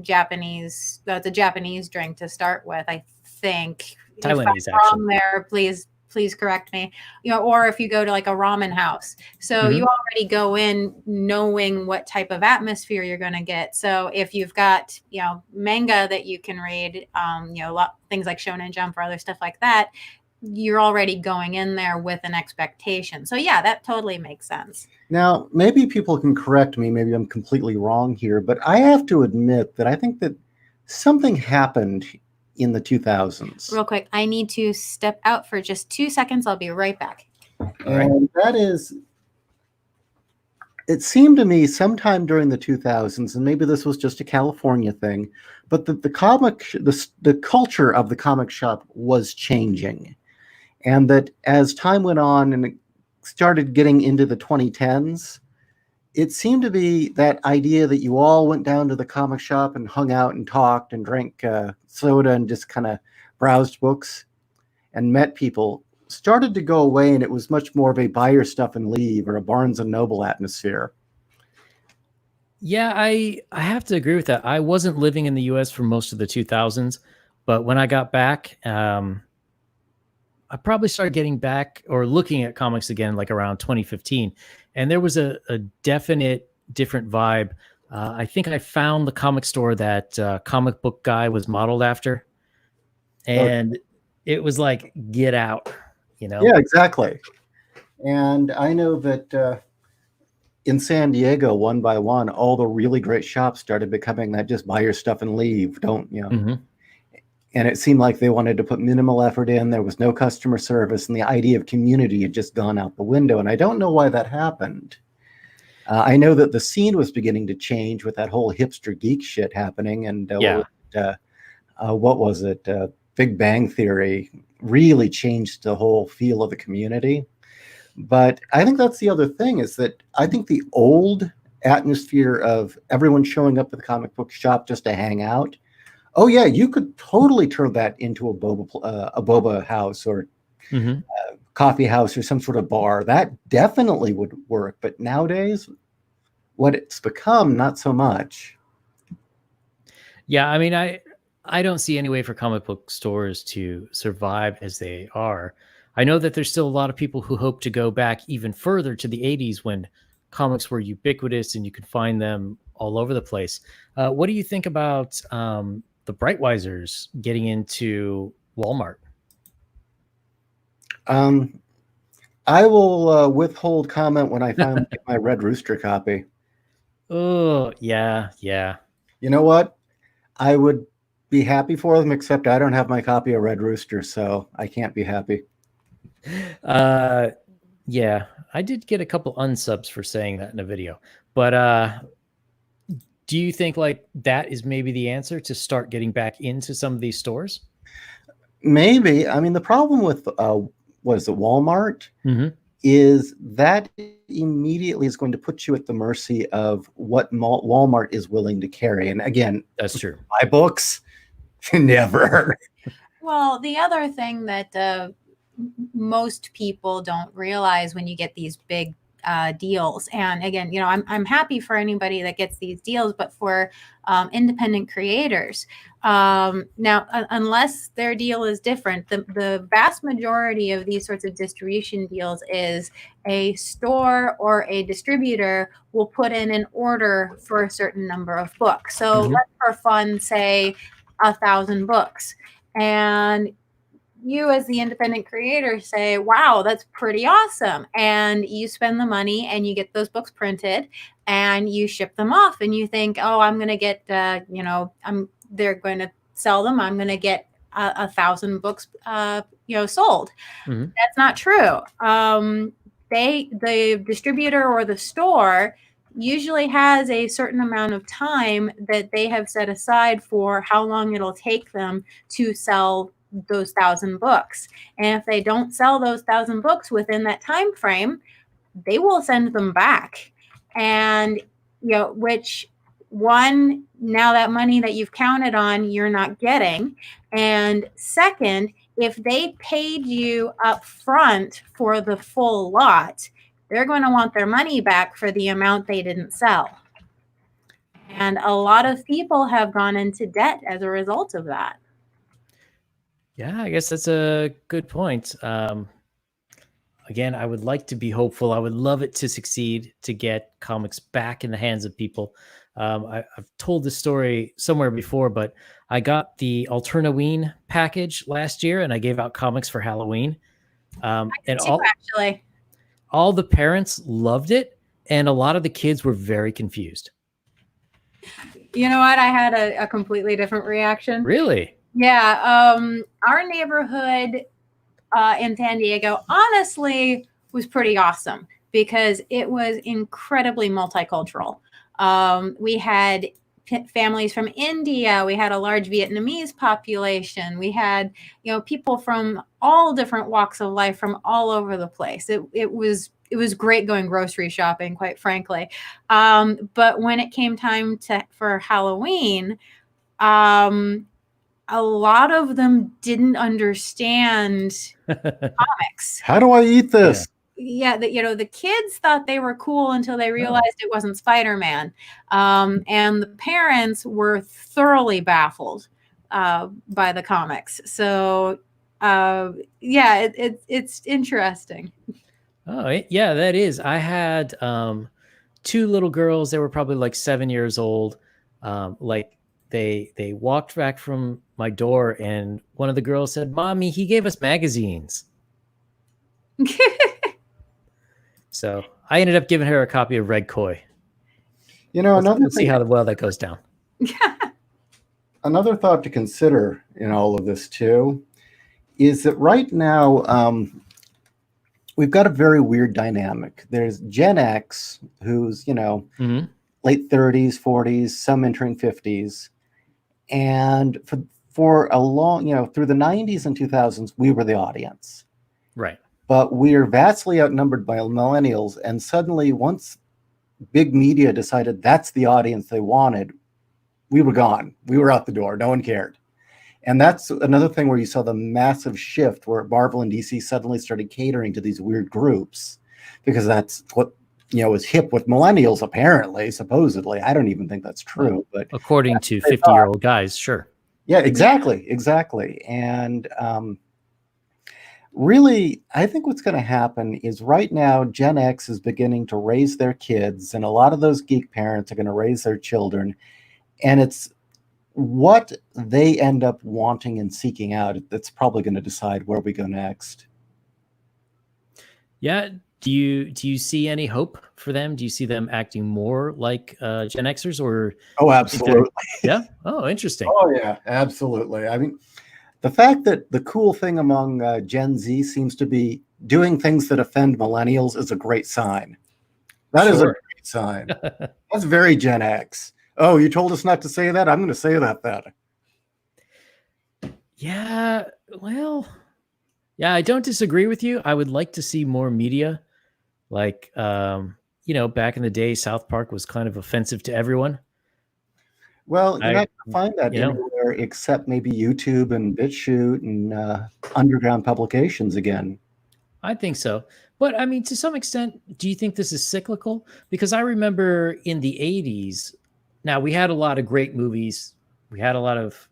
Japanese. That's a Japanese drink to start with, I think. If Taiwanese, I'm actually. wrong there, please correct me. Or if you go to like a ramen house, so you Mhm. already go in knowing what type of atmosphere you're going to get. So if you've got manga that you can read, things like Shonen Jump or other stuff like that, you're already going in there with an expectation. So yeah, that totally makes sense. Now, maybe people can correct me. Maybe I'm completely wrong here, but I have to admit that I think that something happened in the 2000s. Real quick, I need to step out for just 2 seconds. I'll be right back. All right. And that is, it seemed to me sometime during the 2000s, and maybe this was just a California thing, but the culture of the comic shop was changing. And that as time went on and it started getting into the 2010s, it seemed to be that idea that you all went down to the comic shop and hung out and talked and drank soda and just kind of browsed books and met people started to go away, and it was much more of a buy your stuff and leave or a Barnes and Noble atmosphere. Yeah, I have to agree with that. I wasn't living in the US for most of the 2000s, but when I got back, I probably started getting back or looking at comics again like around 2015. And there was a definite different vibe. I think I found the comic store that comic book guy was modeled after. And it was like, get out, Yeah, exactly. And I know that in San Diego, one by one, all the really great shops started becoming that just buy your stuff and leave. Don't, you know. Mm-hmm. And it seemed like they wanted to put minimal effort in. There was no customer service, and the idea of community had just gone out the window. And I don't know why that happened. I know that the scene was beginning to change with that whole hipster geek shit happening. And what was it? Big Bang Theory really changed the whole feel of the community. But I think that's the other thing, is that I think the old atmosphere of everyone showing up at the comic book shop just to hang out, oh yeah, you could totally turn that into a boba house or coffee house or some sort of bar. That definitely would work. But nowadays, what it's become, not so much. Yeah, I mean, I don't see any way for comic book stores to survive as they are. I know that there's still a lot of people who hope to go back even further to the 80s when comics were ubiquitous and you could find them all over the place. What do you think about the Brightwisers getting into Walmart? I will withhold comment when I finally get my Red Rooster copy. Oh, yeah. You know what? I would be happy for them, except I don't have my copy of Red Rooster, so I can't be happy. Yeah, I did get a couple unsubs for saying that in a video, but do you think like that is maybe the answer to start getting back into some of these stores? Maybe. I mean, the problem with was the Walmart is that immediately is going to put you at the mercy of what Walmart is willing to carry. And again, that's true. IBooks, never. Well, the other thing that most people don't realize when you get these big deals, and again, you know, I'm happy for anybody that gets these deals, but for independent creators, now unless their deal is different, the vast majority of these sorts of distribution deals is a store or a distributor will put in an order for a certain number of books. So let's for fun say 1,000 books, and you as the independent creator say, wow, that's pretty awesome. And you spend the money and you get those books printed and you ship them off, and you think, oh, I'm going to get, they're going to sell them. I'm going to get 1,000 books, sold. That's not true. The distributor or the store usually has a certain amount of time that they have set aside for how long it'll take them to sell those 1,000 books. And if they don't sell those 1,000 books within that time frame, they will send them back. And which one, now that money that you've counted on, you're not getting. And second, if they paid you up front for the full lot, they're going to want their money back for the amount they didn't sell. And a lot of people have gone into debt as a result of that. Yeah, I guess that's a good point. Again, I would like to be hopeful. I would love it to succeed, to get comics back in the hands of people. I've told this story somewhere before, but I got the Alternaween package last year, and I gave out comics for Halloween. And all the parents loved it, and a lot of the kids were very confused. You know what? I had a completely different reaction. Really? Yeah. Our neighborhood in San Diego, honestly, was pretty awesome because it was incredibly multicultural. We had families from India. We had a large Vietnamese population. We had, people from all different walks of life from all over the place. It was great going grocery shopping, quite frankly. But when it came time for Halloween, a lot of them didn't understand comics. How do I eat this? Yeah, the kids thought they were cool until they realized it wasn't Spider-Man. And the parents were thoroughly baffled by the comics. So, it's interesting. Oh, yeah, that is. I had 2 little girls. They were probably like 7 years old. They walked back from my door, and one of the girls said, "Mommy, he gave us magazines." So I ended up giving her a copy of Red Koi. Let's See how well that goes down. Another thought to consider in all of this too is that right now we've got a very weird dynamic. There's Gen X, who's Mhm. late 30s, 40s, some entering 50s, and for a long, through the 90s and 2000s, we were the audience. Right. But we are vastly outnumbered by millennials, and suddenly, once big media decided that's the audience they wanted, we were gone. We were out the door. No one cared. And that's another thing where you saw the massive shift where Marvel and DC suddenly started catering to these weird groups, because that's what was hip with millennials, apparently, supposedly. I don't even think that's true, but according to 50-year-old guys, sure. Yeah, exactly. And really, I think what's going to happen is right now, Gen X is beginning to raise their kids, and a lot of those geek parents are going to raise their children. And it's what they end up wanting and seeking out that's probably going to decide where we go next. Yeah. Do you see any hope for them? Do you see them acting more like Gen Xers, or? Oh, absolutely. Yeah. Oh, interesting. Oh, yeah, absolutely. I mean, the fact that the cool thing among Gen Z seems to be doing things that offend millennials is a great sign. That is a great sign. That's very Gen X. Oh, you told us not to say that? I'm going to say that then. Yeah, well, yeah, I don't disagree with you. I would like to see more media. Like, back in the day, South Park was kind of offensive to everyone. Well, you're not going to find that anywhere except maybe YouTube and BitChute and underground publications again. I think so. But I mean, to some extent, do you think this is cyclical? Because I remember in the 80s, now we had a lot of great movies. We had a lot of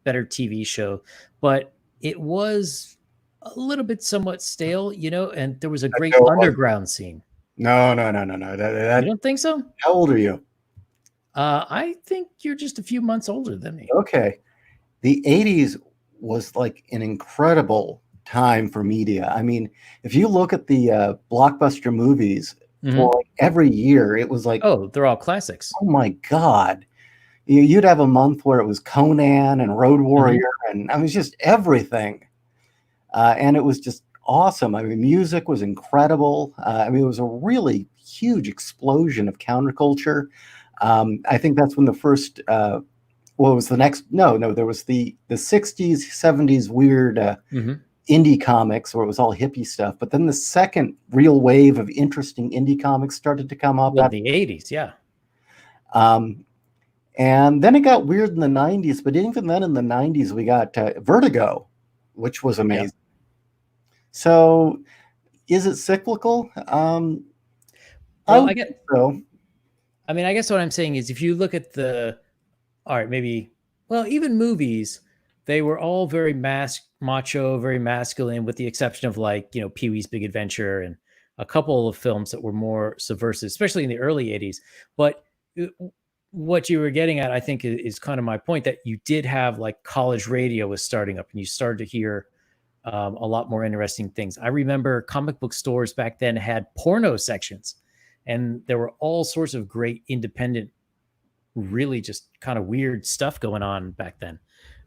better TV show, but it was a little bit somewhat stale, and there was a great underground scene. No. You don't think so? How old are you? I think you're just a few months older than me. Okay. The 80s was like an incredible time for media. I mean, if you look at the blockbuster movies for like every year, it was like, oh, they're all classics. Oh my God. You'd have a month where it was Conan and Road Warrior, and I mean, it was just everything. And it was just awesome. I mean, music was incredible. I mean, it was a really huge explosion of counterculture. I think that's when the first, there was the 60s, 70s weird indie comics where it was all hippie stuff. But then the second real wave of interesting indie comics started to come up. In the 80s, yeah. And then it got weird in the 90s. But even then in the 90s, we got Vertigo, which was amazing. Yeah. So is it cyclical? I get so. I mean, I guess what I'm saying is if you look at even movies, they were all very macho, very masculine, with the exception of Pee-wee's Big Adventure and a couple of films that were more subversive, especially in the early 80s. But what you were getting at, I think, is kind of my point, that you did have college radio was starting up and you started to hear a lot more interesting things. I remember comic book stores back then had porno sections. And there were all sorts of great independent, really just kind of weird stuff going on back then.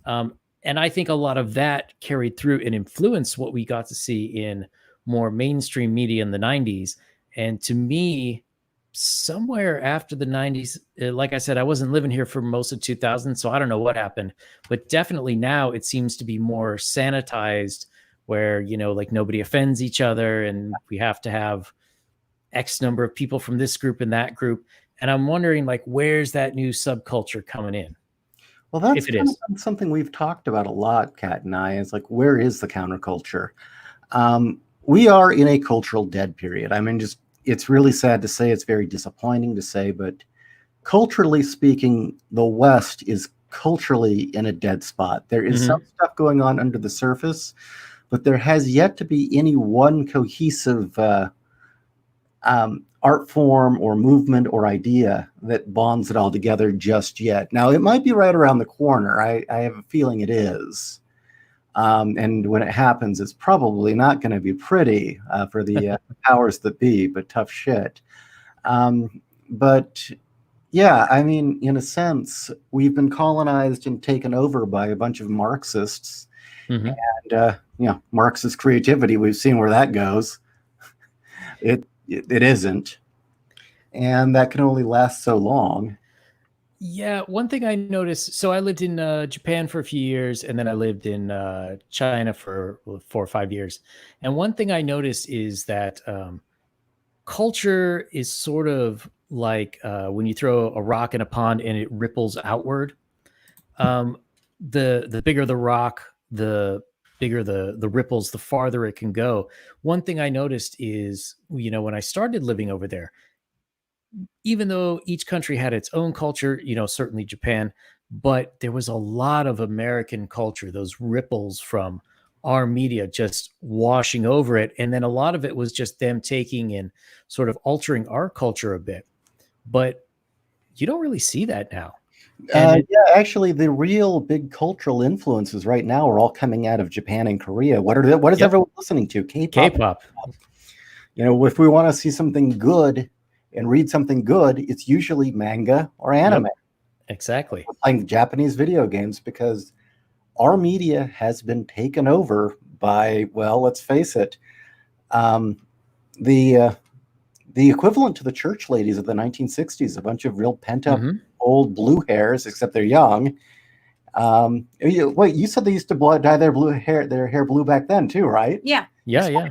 And I think a lot of that carried through and influenced what we got to see in more mainstream media in the 90s. And to me, somewhere after the 90s, like I said, I wasn't living here for most of 2000, so I don't know what happened. But definitely now it seems to be more sanitized, where, nobody offends each other and we have to have X number of people from this group and that group. And I'm wondering, where's that new subculture coming in? Well, that's something we've talked about a lot, Kat and I, is where is the counterculture? We are in a cultural dead period. I mean, it's really sad to say, it's very disappointing to say, but culturally speaking, the West is culturally in a dead spot. There is some stuff going on under the surface, but there has yet to be any one cohesive art form or movement or idea that bonds it all together just yet. Now, it might be right around the corner. I have a feeling it is. And when it happens, it's probably not going to be pretty for the powers that be, but tough shit. But yeah, I mean, in a sense, we've been colonized and taken over by a bunch of Marxists. Mhm. And, Marxist creativity, we've seen where that goes. It isn't. And that can only last so long. Yeah, one thing I noticed. So I lived in Japan for a few years, and then I lived in China for 4 or 5 years. And one thing I noticed is that culture is sort of like when you throw a rock in a pond and it ripples outward. Um, the bigger the rock, the bigger the ripples, the farther it can go. One thing I noticed is, when I started living over there, even though each country had its own culture, certainly Japan, but there was a lot of American culture, those ripples from our media just washing over it. And then a lot of it was just them taking and sort of altering our culture a bit. But you don't really see that now. And Yeah, actually, the real big cultural influences right now are all coming out of Japan and Korea. What is Yep. everyone listening to? K-pop. K-pop. If we want to see something good and read something good, it's usually manga or anime. Yep, exactly. We're playing Japanese video games because our media has been taken over by, well, let's face it, the equivalent to the church ladies of the 1960s, a bunch of real pent-up old blue hairs, except they're young. Wait, you said they used to dye their hair blue back then too, right? Yeah. Yeah.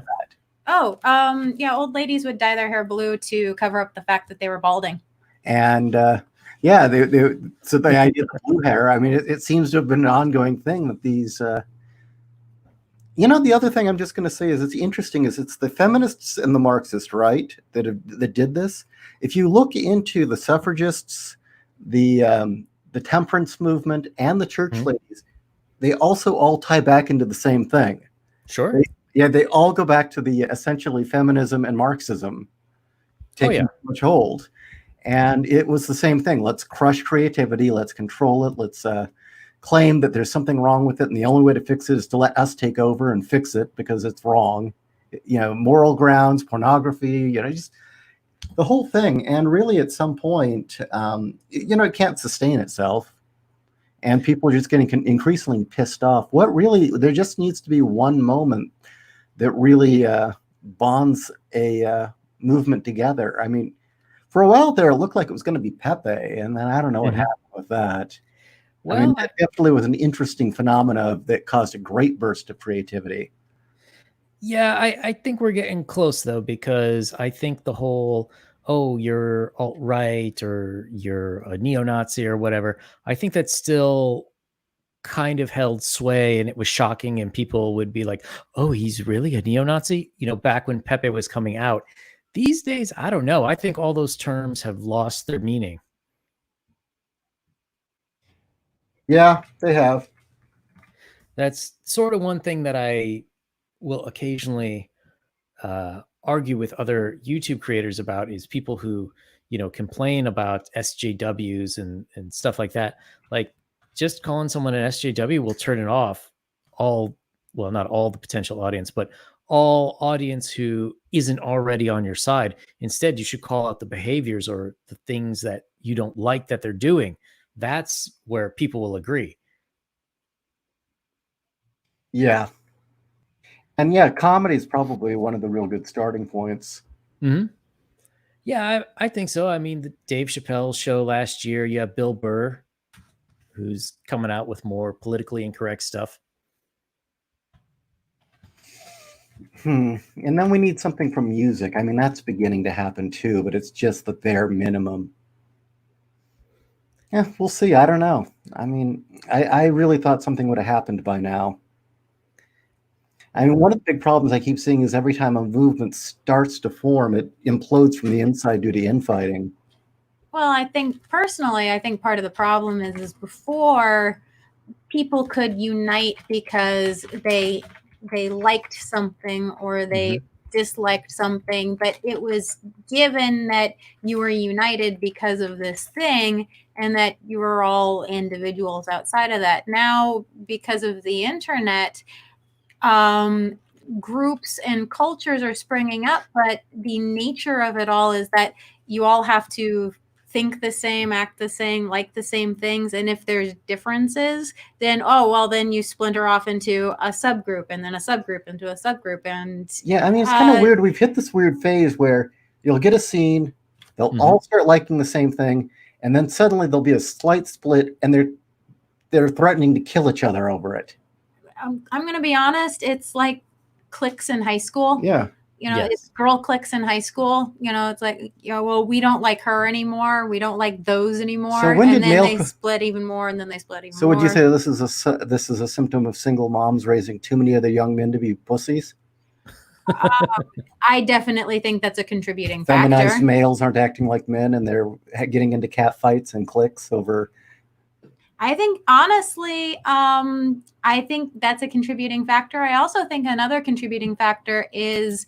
Oh, yeah. Old ladies would dye their hair blue to cover up the fact that they were balding. And so the idea of the blue hair, I mean, it seems to have been an ongoing thing that these. The other thing I'm just going to say is it's interesting is it's the feminists and the Marxists, right, that did this. If you look into the suffragists, the temperance movement, and the church ladies, they also all tie back into the same thing. Sure. They all go back to the essentially feminism and Marxism taking much hold. And it was the same thing. Let's crush creativity. Let's control it. Let's claim that there's something wrong with it. And the only way to fix it is to let us take over and fix it because it's wrong. Moral grounds, pornography, just the whole thing. And really at some point, it can't sustain itself. And people are just getting increasingly pissed off. There just needs to be one moment that really bonds a movement together. I mean, for a while there, it looked like it was going to be Pepe, and then I don't know what happened with that. Well, I mean, that definitely was an interesting phenomena that caused a great burst of creativity. Yeah, I think we're getting close, though, because I think the whole, you're alt-right or you're a neo-Nazi or whatever, I think that's still kind of held sway, and it was shocking, and people would be like, oh, he's really a neo-Nazi? Back when Pepe was coming out. These days, I don't know. I think all those terms have lost their meaning. Yeah, they have. That's sort of one thing that I will occasionally argue with other YouTube creators about is people who, complain about SJWs and stuff like that. Like, just calling someone an SJW will turn it off not all the potential audience, but all audience who isn't already on your side. Instead, you should call out the behaviors or the things that you don't like that they're doing. That's where people will agree. Yeah. And yeah, comedy is probably one of the real good starting points. Mm-hmm. Yeah, I think so. I mean, the Dave Chappelle show last year, you have Bill Burr, who's coming out with more politically incorrect stuff. And then we need something from music. I mean, that's beginning to happen too, but it's just the bare minimum. Yeah, we'll see. I don't know. I mean, I really thought something would have happened by now. I mean, one of the big problems I keep seeing is every time a movement starts to form, it implodes from the inside due to infighting. Well, I think part of the problem is before people could unite because they liked something or they disliked something, but it was given that you were united because of this thing and that you were all individuals outside of that. Now, because of the internet, groups and cultures are springing up, but the nature of it all is that you all have to think the same, act the same, like the same things. And if there's differences, then, then you splinter off into a subgroup and then a subgroup into a subgroup. And yeah, I mean, it's kind of weird. We've hit this weird phase where you'll get a scene, they'll all start liking the same thing, and then suddenly there'll be a slight split, and they're threatening to kill each other over it. I'm going to be honest. It's like cliques in high school. Yeah. It's girl cliques in high school. It's like, well, we don't like her anymore. We don't like those anymore. So when and then they split even more, and then they split even more. So would you say this is a symptom of single moms raising too many other young men to be pussies? I definitely think that's a contributing factor. Feminized males aren't acting like men, and they're getting into cat fights and cliques over. I think, honestly, I think that's a contributing factor. I also think another contributing factor is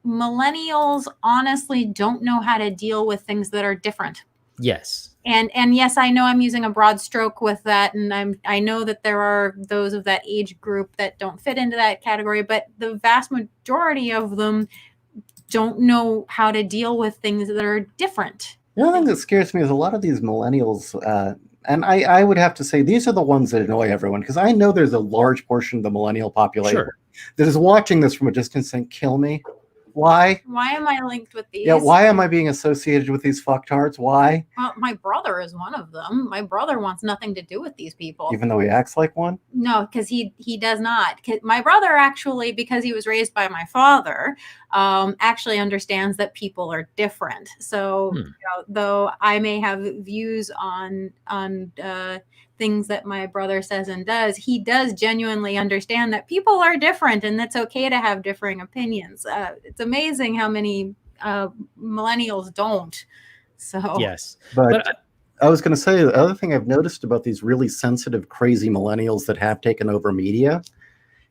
millennials honestly don't know how to deal with things that are different. Yes. And yes, I know I'm using a broad stroke with that. And I know that there are those of that age group that don't fit into that category, but the vast majority of them don't know how to deal with things that are different. The other thing that scares me is a lot of these millennials, and I would have to say these are the ones that annoy everyone, because I know there's a large portion of the millennial population that is watching this from a distance saying, kill me. Why? Why am I linked with these? Yeah, why am I being associated with these fucktards? Why? Well, my brother is one of them. My brother wants nothing to do with these people. Even though he acts like one? No, because he does not. My brother actually, because he was raised by my father, actually understands that people are different. So, though I may have views on things that my brother says and does, he does genuinely understand that people are different and it's okay to have differing opinions. It's amazing how many millennials don't. So yes, but I was going to say the other thing I've noticed about these really sensitive, crazy millennials that have taken over media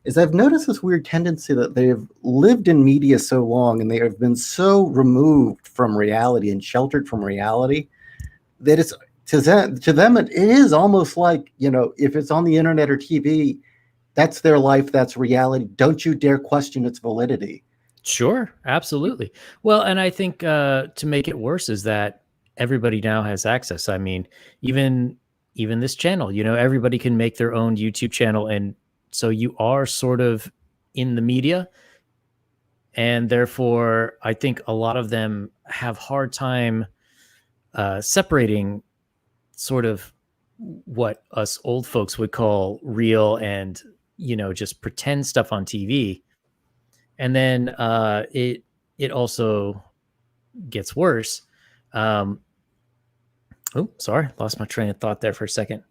is I've noticed this weird tendency that they've lived in media so long and they have been so removed from reality and sheltered from reality that it's to them it is almost like, if it's on the internet or TV, that's their life, that's reality. Don't you dare question its validity. Sure, absolutely. Well, and I think to make it worse is that everybody now has access. I mean, even this channel, everybody can make their own YouTube channel, and so you are sort of in the media, and therefore I think a lot of them have hard time separating sort of what us old folks would call real and just pretend stuff on TV. And then it also gets worse. Oh, sorry, lost my train of thought there for a second.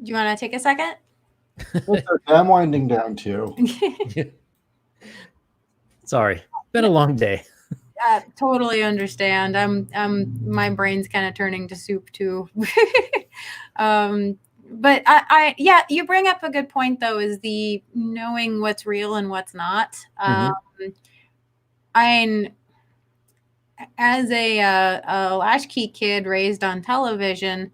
Do you want to take a second? I'm winding down too. Sorry, been a long day. Totally understand. My brain's kind of turning to soup too. But you bring up a good point though, is the knowing what's real and what's not. As a latchkey kid raised on television,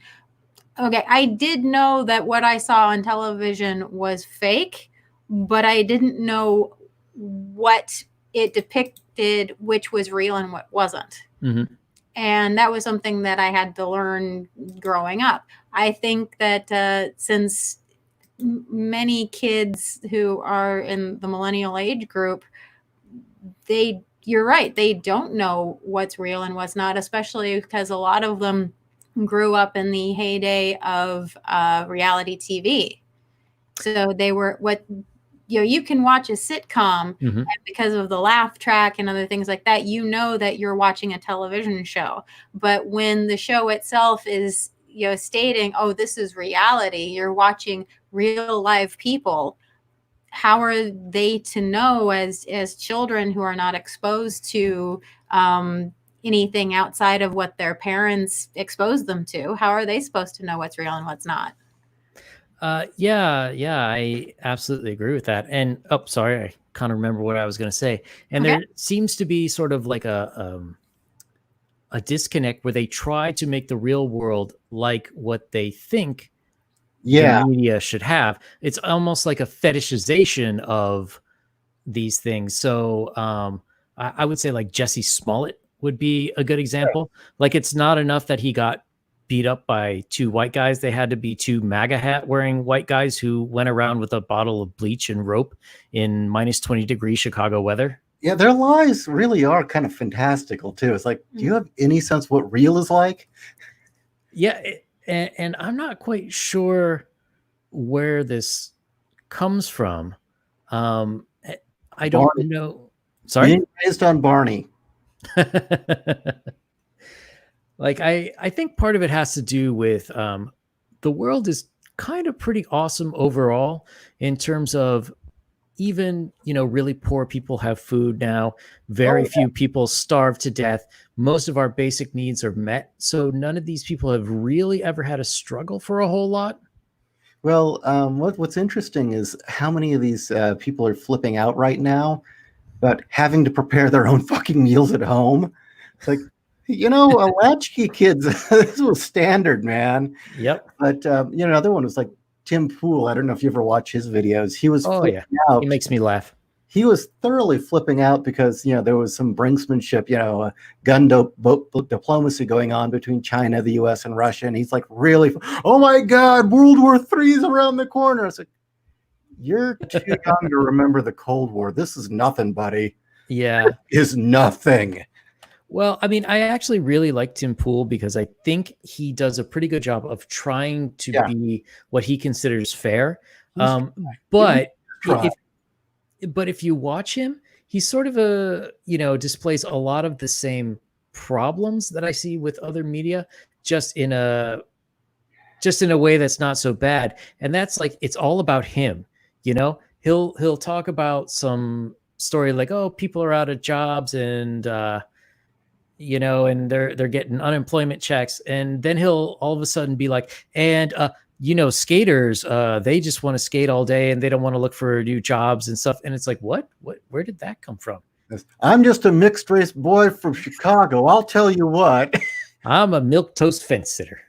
I did know that what I saw on television was fake, but I didn't know what it depicted, which was real and what wasn't. Mm-hmm. And that was something that I had to learn growing up. I think that since many kids who are in the millennial age group, you're right, they don't know what's real and what's not, especially because a lot of them grew up in the heyday of reality TV. So they were you can watch a sitcom, and because of the laugh track and other things like that, that you're watching a television show. But when the show itself is, stating, oh, this is reality, you're watching real live people, how are they to know as children who are not exposed to anything outside of what their parents exposed them to? How are they supposed to know what's real and what's not? Yeah, I absolutely agree with that. And sorry, I kind of remember what I was going to say. And Okay. there seems to be sort of like a disconnect where they try to make the real world like what they think Yeah. the media should have. It's almost like a fetishization of these things. So I would say like Jesse Smollett would be a good example. Like it's not enough that he got beat up by two white guys. They had to be two MAGA hat wearing white guys who went around with a bottle of bleach and rope in minus 20-degree Chicago weather. Yeah, their lies really are kind of fantastical too. It's like, do you have any sense what real is like? Yeah, and I'm not quite sure where this comes from. I don't Barney. know. Sorry? Being raised on Barney. Like I think part of it has to do with the world is kind of pretty awesome overall in terms of even, really poor people have food now. Very few people starve to death. Most of our basic needs are met. So none of these people have really ever had a struggle for a whole lot. Well, what's interesting is how many of these people are flipping out right now, but having to prepare their own fucking meals at home. It's like, latchkey kids, this was standard, man. Yep. But, another one was like Tim Pool. I don't know if you ever watch his videos. He was flipping out. He makes me laugh. He was thoroughly flipping out because, there was some brinksmanship, gun diplomacy going on between China, the U.S., and Russia. And he's like, really, oh my God, World War III is around the corner. It's like, you're too young to remember the Cold War. This is nothing, buddy. Yeah. It is nothing. Well, I mean, I actually really like Tim Pool because I think he does a pretty good job of trying to be what he considers fair. But if you watch him, he's sort of displays a lot of the same problems that I see with other media, just in a way that's not so bad. And that's like, it's all about him. He'll talk about some story like, oh, people are out of jobs and and they're getting unemployment checks, and then he'll all of a sudden be like, and skaters, they just want to skate all day and they don't want to look for new jobs and stuff. And it's like, what, where did that come from? I'm just a mixed race boy from Chicago. I'll tell you what. I'm a milquetoast fence sitter.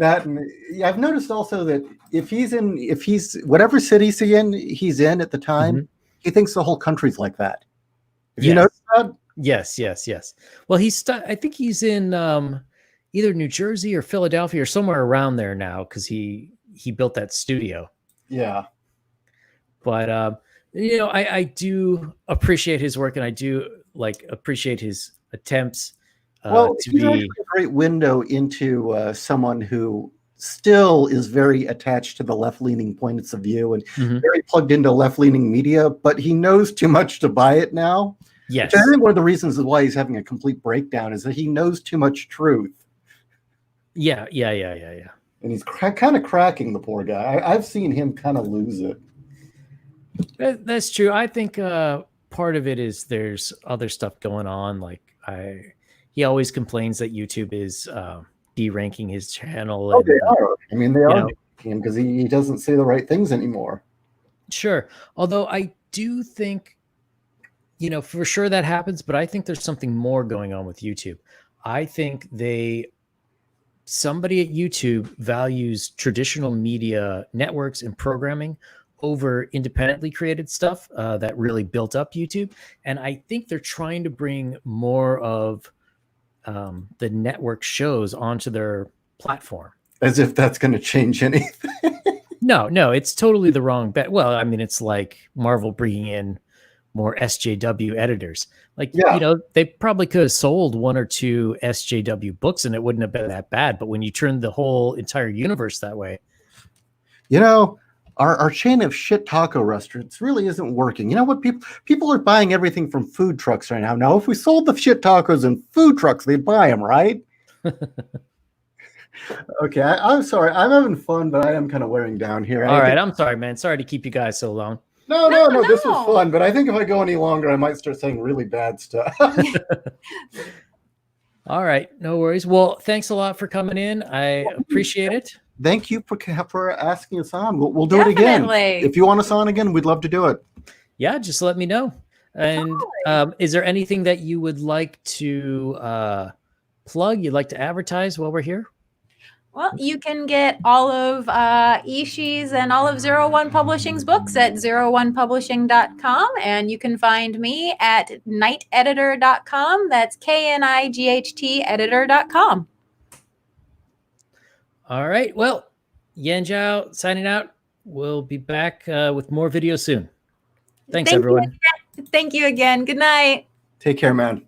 I've noticed also that if he's whatever city he's in at the time, he thinks the whole country's like that. Have you noticed that? Yes. Well, I think he's in either New Jersey or Philadelphia or somewhere around there now because he built that studio. Yeah. But I do appreciate his work, and I do appreciate his attempps. He's actually a great window into someone who still is very attached to the left-leaning points of view and very plugged into left-leaning media, but he knows too much to buy it now. Yes. Which I think one of the reasons is why he's having a complete breakdown is that he knows too much truth. Yeah. And he's kind of cracking, the poor guy. I've seen him kind of lose it. That's true. I think part of it is there's other stuff going on. He always complains that YouTube is de-ranking his channel. Oh, they are. I mean, they are de-ranking him because he doesn't say the right things anymore. Sure. Although I do think, for sure that happens, but I think there's something more going on with YouTube. I think somebody at YouTube values traditional media networks and programming over independently created stuff that really built up YouTube. And I think they're trying to bring more of the network shows onto their platform. As if that's going to change anything. No, it's totally the wrong bet. Well, I mean, it's like Marvel bringing in more SJW editors. They probably could have sold one or two SJW books and it wouldn't have been that bad. But when you turn the whole entire universe that way. Our chain of shit taco restaurants really isn't working. You know what? People are buying everything from food trucks right now. Now, if we sold the shit tacos in food trucks, they'd buy them, right? Okay, I'm sorry. I'm having fun, but I am kind of wearing down here. All right, I'm sorry, man. Sorry to keep you guys so long. No, this was fun, but I think if I go any longer, I might start saying really bad stuff. All right, no worries. Well, thanks a lot for coming in. I appreciate it. Thank you for asking us on. We'll do it again. If you want us on again, we'd love to do it. yeah, just let me know. And is there anything that you would like to plug? You'd like to advertise while we're here? Well, you can get all of Ishi's and all of 01 Publishing's books at 01publishing.com. And you can find me at knighteditor.com. That's KNIGHT editor.com. All right. Well, Yan Zhao signing out. We'll be back with more videos soon. Thanks, everyone. Thank you again. Good night. Take care, man.